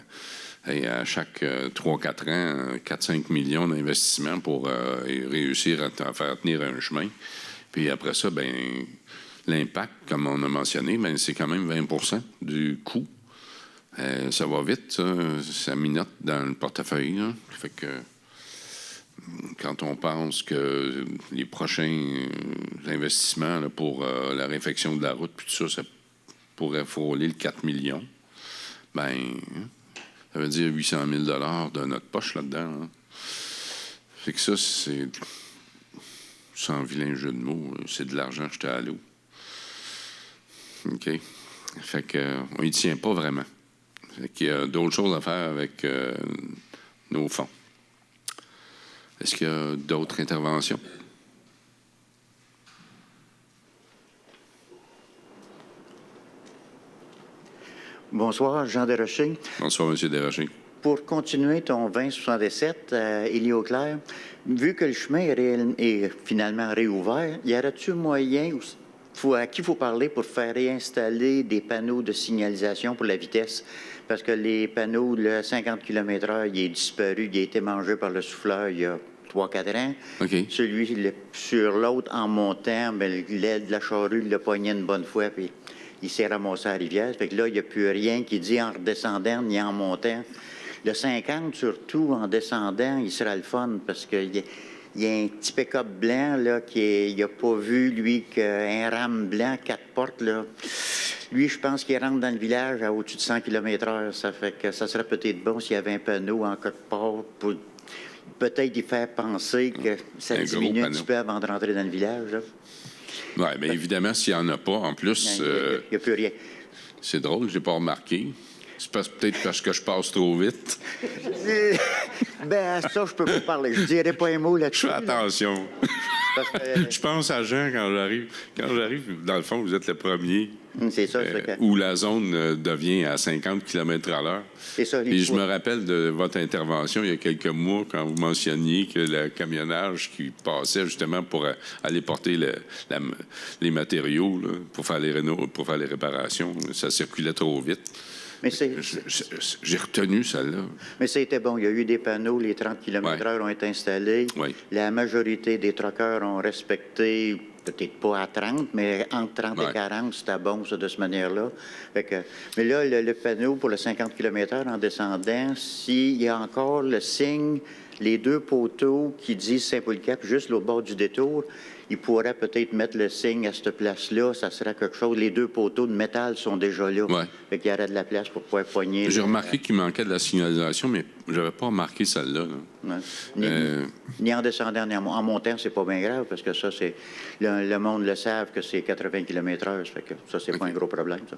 Speaker 1: à chaque 3-4 ans 4-5 millions d'investissements pour réussir à faire tenir un chemin. Puis après ça, ben l'impact, comme on a mentionné, ben, c'est quand même 20 du coût. Ça va vite, ça minote dans le portefeuille. Là. Fait que quand on pense que les prochains investissements là, pour la réfection de la route, puis tout ça, ça pourrait frôler le 4 millions, bien, ça veut dire 800 000 $ de notre poche là-dedans. Hein. Fait que ça, c'est, sans vilain jeu de mots, c'est de l'argent jeté à l'eau. OK? Fait qu'on y tient pas vraiment. Il y a d'autres choses à faire avec nos fonds. Est-ce qu'il y a d'autres interventions?
Speaker 9: Bonsoir, Jean Desrochers.
Speaker 1: Bonsoir, M. Desrochers.
Speaker 9: Pour continuer ton 2077, Élie Auclair, vu que le chemin est finalement réouvert, y aurait-tu moyen à qui il faut parler pour faire réinstaller des panneaux de signalisation pour la vitesse? Parce que les panneaux, le 50 km/h, il est disparu, il a été mangé par le souffleur il y a 3-4 ans.
Speaker 1: Okay.
Speaker 9: Celui sur l'autre, en montant, l'aile de la charrue l'a pogné une bonne fois, puis il s'est ramassé à la rivière. Fait que là, il n'y a plus rien qui dit en redescendant ni en montant. Le 50, surtout, en descendant, il sera le fun, parce qu'il y a un petit pick-up blanc là, il n'a pas vu, lui, qu'un rame blanc, 4 portes, là. Lui, je pense qu'il rentre dans le village à au-dessus de 100 km/h. Ça fait que ça serait peut-être bon s'il y avait un panneau en quelque part pour peut-être y faire penser que ça diminue un petit peu avant de rentrer dans le village.
Speaker 1: Oui, bien évidemment, s'il n'y en a pas, en plus...
Speaker 9: Il n'y a plus rien.
Speaker 1: C'est drôle, je n'ai pas remarqué. C'est peut-être parce que je passe trop vite.
Speaker 9: Ben, ça, je peux pas parler. Je dirais pas un mot
Speaker 1: Je
Speaker 9: là-dessus.
Speaker 1: fais attention.
Speaker 9: Parce que-
Speaker 1: Je pense à Jean quand j'arrive. Quand j'arrive, dans le fond, vous êtes le premier
Speaker 9: C'est ça, c'est que-
Speaker 1: où la zone devient à 50 km/h.
Speaker 9: C'est ça, les
Speaker 1: Et je
Speaker 9: poids.
Speaker 1: me rappelle de votre intervention il y a quelques mois quand vous mentionniez que le camionnage qui passait justement pour aller porter les matériaux là, pour faire les réparations, ça circulait trop vite.
Speaker 9: Mais c'est-
Speaker 1: J'ai retenu celle-là.
Speaker 9: Mais c'était bon. Il y a eu des panneaux, les 30 km/h ont été installés.
Speaker 1: Oui.
Speaker 9: La majorité des truckers ont respecté, peut-être pas à 30, mais entre 30
Speaker 1: Ouais.
Speaker 9: et 40, c'était bon, ça, de cette manière-là. Fait que- mais là, le panneau pour le 50 km/h en descendant, s'il y a encore le signe, les deux poteaux qui disent Saint-Polycarpe, juste l'autre bord du détour, il pourrait peut-être mettre le signe à cette place-là, ça serait quelque chose. Les deux poteaux de métal sont déjà là.
Speaker 1: Ouais.
Speaker 9: Fait qu'il y aurait de la place pour pouvoir poigner.
Speaker 1: J'ai
Speaker 9: le-
Speaker 1: remarqué qu'il manquait de la signalisation, mais je n'avais pas remarqué celle-là. là.
Speaker 9: Ouais. Ni en descendant ni en montant, c'est pas bien grave, parce que ça, c'est. Le monde le savent que c'est 80 km/h, ça fait que ça, c'est pas un gros problème, ça.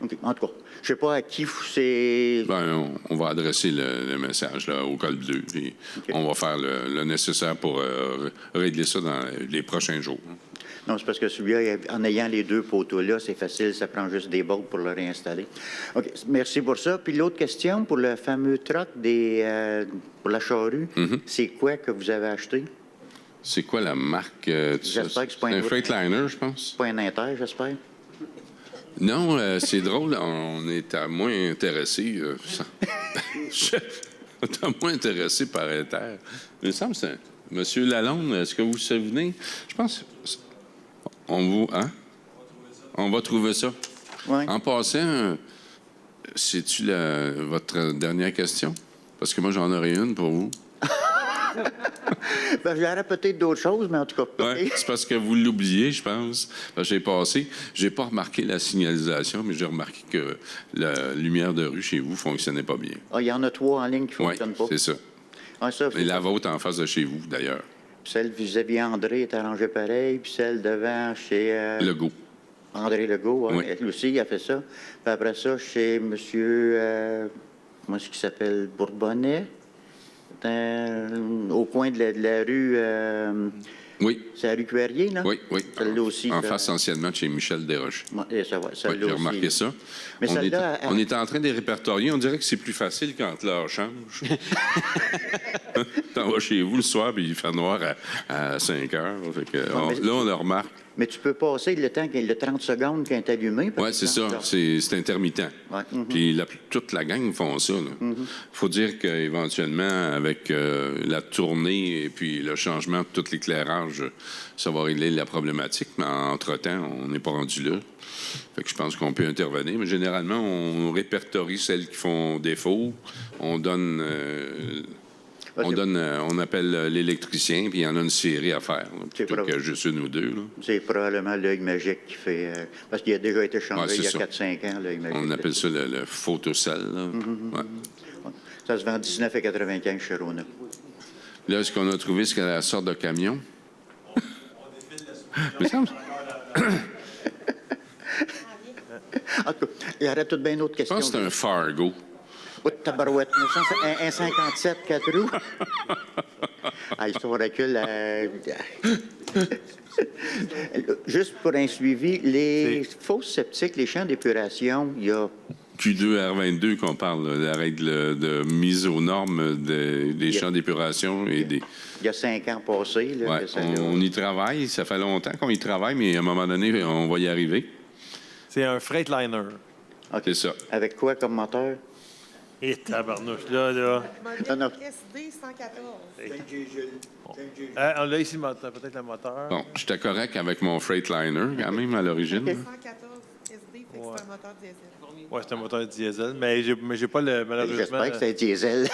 Speaker 9: OK. En tout cas, je sais pas à qui c'est.
Speaker 1: Ben, on va adresser le message là, au col bleu, puis on va faire le nécessaire pour régler ça dans les prochains jours.
Speaker 9: Non, c'est parce que celui-là, en ayant les deux poteaux-là, c'est facile, ça prend juste des bolts pour le réinstaller. OK, merci pour ça. Puis l'autre question, pour le fameux truck pour la charrue, c'est quoi que vous avez acheté?
Speaker 1: C'est quoi la marque?
Speaker 9: J'espère que c'est pas un
Speaker 1: un
Speaker 9: autre-
Speaker 1: Freightliner, je pense.
Speaker 9: Pas un Inter, j'espère?
Speaker 1: Non, c'est drôle, on est à moins intéressé. On est à moins intéressé par Inter. Il me semble que c'est Monsieur Lalonde, est-ce que vous vous souvenez? Je pense. On va trouver ça.
Speaker 9: Oui.
Speaker 1: En passant, c'est-tu votre dernière question? Parce que moi, j'en aurais une pour vous.
Speaker 9: Ben, j'aurais peut-être d'autres choses, mais en tout cas.
Speaker 1: Ouais, c'est parce que vous l'oubliez, je pense. Parce que j'ai pas remarqué la signalisation, mais j'ai remarqué que la lumière de rue chez vous fonctionnait pas bien.
Speaker 9: Ah, il y en a 3 en ligne qui ne
Speaker 1: Oui,
Speaker 9: fonctionnent pas.
Speaker 1: c'est ça.
Speaker 9: Ah, ça,
Speaker 1: Et la vôtre en face de chez vous, d'ailleurs.
Speaker 9: celle vis-à-vis André est arrangée pareil, puis celle devant chez
Speaker 1: Legault.
Speaker 9: André Legault, hein,
Speaker 1: Oui.
Speaker 9: lui aussi, il a fait ça. Puis après ça, chez monsieur, comment est-ce qu'il s'appelle, Bourbonnais, au coin de la rue,
Speaker 1: Oui,
Speaker 9: c'est la rue Cuerrier, là?
Speaker 1: oui, oui.
Speaker 9: Celle-là aussi.
Speaker 1: En
Speaker 9: ça-
Speaker 1: face anciennement de chez Michel Desroches.
Speaker 9: Ouais, et ça va,
Speaker 1: Oui,
Speaker 9: celle-là
Speaker 1: j'ai
Speaker 9: aussi.
Speaker 1: remarqué ça.
Speaker 9: Mais
Speaker 1: on, est,
Speaker 9: celle-là,
Speaker 1: on est en train de les répertorier. On dirait que c'est plus facile quand l'heure change. T'en vas chez vous le soir, puis il fait noir à 5 heures. Fait que,
Speaker 9: mais-
Speaker 1: là, on le remarque.
Speaker 9: Mais tu peux passer le temps, le 30 secondes quand il est allumé. par
Speaker 1: Oui, c'est
Speaker 9: exemple,
Speaker 1: ça.
Speaker 9: là.
Speaker 1: C'est intermittent.
Speaker 9: Ouais.
Speaker 1: Puis toute la gang font ça. Il faut dire qu'éventuellement, avec la tournée et puis le changement de tout l'éclairage, ça va régler la problématique. Mais entre-temps, on n'est pas rendu là. Fait que je pense qu'on peut intervenir. Mais généralement, on répertorie celles qui font défaut. On donne... on appelle l'électricien, puis il y en a une série à faire, là,
Speaker 9: C'est
Speaker 1: plutôt
Speaker 9: vrai.
Speaker 1: que juste une ou deux. Là.
Speaker 9: C'est probablement l'œil magique qui fait. Parce qu'il a déjà été changé
Speaker 1: Ouais, c'est
Speaker 9: il y a
Speaker 1: ça.
Speaker 9: 4-5 ans, l'œil magique.
Speaker 1: On appelle ça le photocell. Là. Ouais.
Speaker 9: Ça se vend 19,95 chez Rona.
Speaker 1: Là, est-ce qu'on a trouvé ce qu'elle a la sorte de camion? Il me semble.
Speaker 9: En tout cas, il y aurait toutes bien d'autres
Speaker 1: Je
Speaker 9: questions.
Speaker 1: pense que c'est un Fargo.
Speaker 9: Oh, tabarouette. Un 57, 4 roues. Ah, ils sont recul. Juste pour un suivi, les fosses septiques, les champs d'épuration, il y a.
Speaker 1: Q2R22 qu'on parle, là, la règle de mise aux normes des champs d'épuration et des.
Speaker 9: Il y a 5 ans passés. Là,
Speaker 1: Ouais,
Speaker 9: que ça,
Speaker 1: on y travaille. Ça fait longtemps qu'on y travaille, mais à un moment donné, on va y arriver.
Speaker 4: C'est un Freightliner.
Speaker 9: OK.
Speaker 1: C'est ça.
Speaker 9: Avec quoi comme moteur?
Speaker 4: Et tabarnouche, là.
Speaker 5: Modèle
Speaker 9: non.
Speaker 5: SD 114.
Speaker 4: On l'a ici, peut-être le moteur.
Speaker 1: Bon, j'étais correct avec mon Freightliner, quand même, à l'origine.
Speaker 5: 114 SD, fait que c'est un moteur diesel.
Speaker 4: Oui, c'est un moteur diesel, mais j'ai pas malheureusement...
Speaker 9: J'espère que c'est un diesel.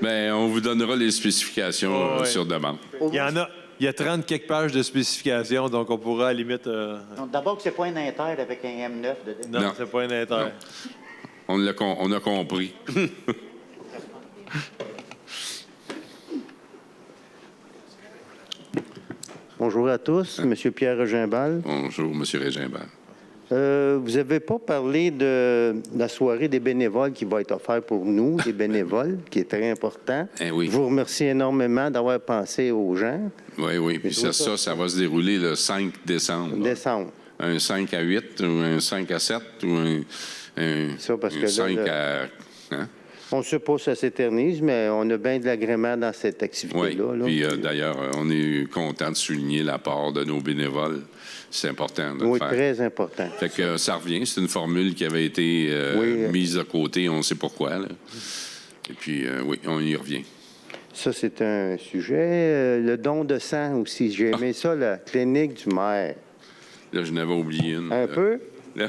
Speaker 1: Bien, on vous donnera les spécifications
Speaker 4: Oh, ouais.
Speaker 1: sur demande.
Speaker 4: Il y a 30 quelques pages de spécifications, donc on pourra à la limite...
Speaker 9: Donc, d'abord, que c'est pas un Inter avec un M9 dedans.
Speaker 4: Non,
Speaker 1: Non.
Speaker 4: c'est pas un Inter.
Speaker 1: Non. On a compris.
Speaker 10: Bonjour à tous, Monsieur Pierre Regimbal.
Speaker 1: Bonjour, M. Régimbert.
Speaker 10: Vous n'avez pas parlé de la soirée des bénévoles qui va être offerte pour nous, les bénévoles, qui est très important.
Speaker 1: Oui.
Speaker 10: Je vous remercie énormément d'avoir pensé aux gens.
Speaker 1: Oui. Puis ça va se dérouler le 5 décembre. Un 5 à 8 ou un 5 à 7 ou un 5 à... Hein?
Speaker 10: On ne sait pas si ça s'éternise, mais on a bien de l'agrément dans cette activité-là.
Speaker 1: Oui, puis d'ailleurs, on est content de souligner l'apport de nos bénévoles. C'est important de le faire.
Speaker 10: Oui, très important.
Speaker 1: Fait que ça revient. C'est une formule qui avait été mise de côté, on ne sait pourquoi. Là. Et puis, oui, on y revient.
Speaker 10: Ça, c'est un sujet. Le don de sang aussi. J'ai aimé ça, la clinique du maire.
Speaker 1: Là, je n'avais oublié une.
Speaker 10: Un peu?
Speaker 1: Là.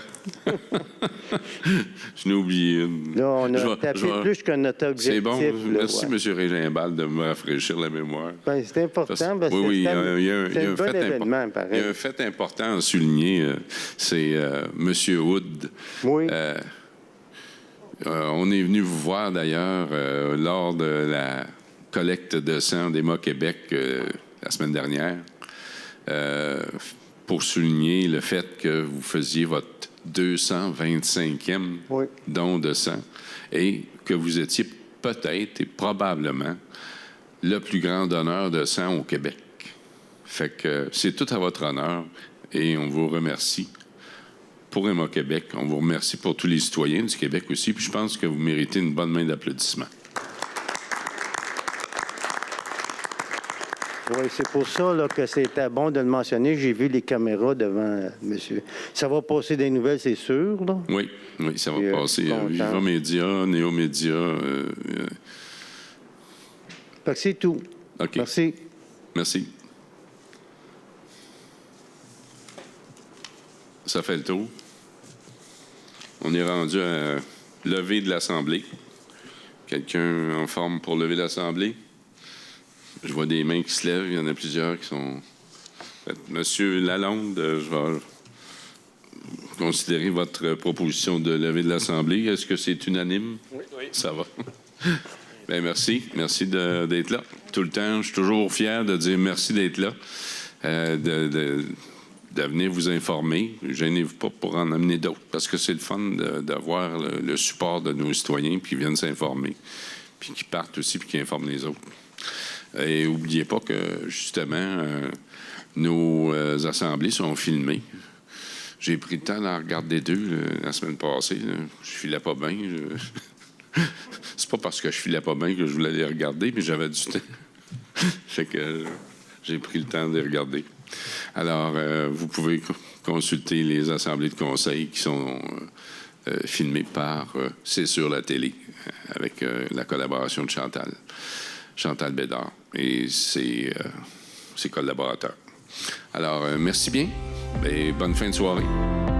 Speaker 1: Je n'ai oublié une.
Speaker 10: Là, on a tapé plus que notre objectif.
Speaker 1: C'est bon. Merci,
Speaker 10: là,
Speaker 1: M. Régimbald, de me rafraîchir la mémoire.
Speaker 10: Ben, c'est important parce que
Speaker 1: il y a
Speaker 10: un bon événement, pareil.
Speaker 1: Il y a un fait important à souligner, c'est M. Wood.
Speaker 10: Oui.
Speaker 1: On est venu vous voir, d'ailleurs, lors de la collecte de sang d'Emma Québec la semaine dernière, pour souligner le fait que vous faisiez votre 225e don de sang et que vous étiez peut-être et probablement le plus grand donneur de sang au Québec. Fait que c'est tout à votre honneur et on vous remercie pour Emma Québec. On vous remercie pour tous les citoyens du Québec aussi. Puis je pense que vous méritez une bonne main d'applaudissements.
Speaker 10: Oui, c'est pour ça là, que c'était bon de le mentionner. J'ai vu les caméras devant monsieur. Ça va passer des nouvelles, c'est sûr, là?
Speaker 1: Oui, ça va passer. Viva Média, Néo Média.
Speaker 10: Fait que c'est tout.
Speaker 1: OK. Merci. Ça fait le tour. On est rendu à lever de l'Assemblée. Quelqu'un en forme pour lever l'Assemblée? Je vois des mains qui se lèvent. Il y en a plusieurs qui sont... Monsieur Lalonde, je vais considérer votre proposition de lever de l'Assemblée. Est-ce que c'est unanime?
Speaker 8: Oui.
Speaker 1: Ça va. Bien, merci. Merci d'être là. Tout le temps, je suis toujours fier de dire merci d'être là, de venir vous informer. Gênez-vous pas pour en amener d'autres, parce que c'est le fun d'avoir le support de nos citoyens qui viennent s'informer, puis qui partent aussi, puis qui informent les autres. Et n'oubliez pas que, justement, nos assemblées sont filmées. J'ai pris le temps d'en regarder deux la semaine passée. Je filais pas bien. C'est pas parce que je filais pas bien que je voulais les regarder, mais j'avais du temps. Fait que j'ai pris le temps de les regarder. Alors, vous pouvez consulter les assemblées de conseil qui sont filmées par C'est sur la télé, avec la collaboration de Chantal Bédard et ses collaborateurs. Alors, merci bien et bonne fin de soirée.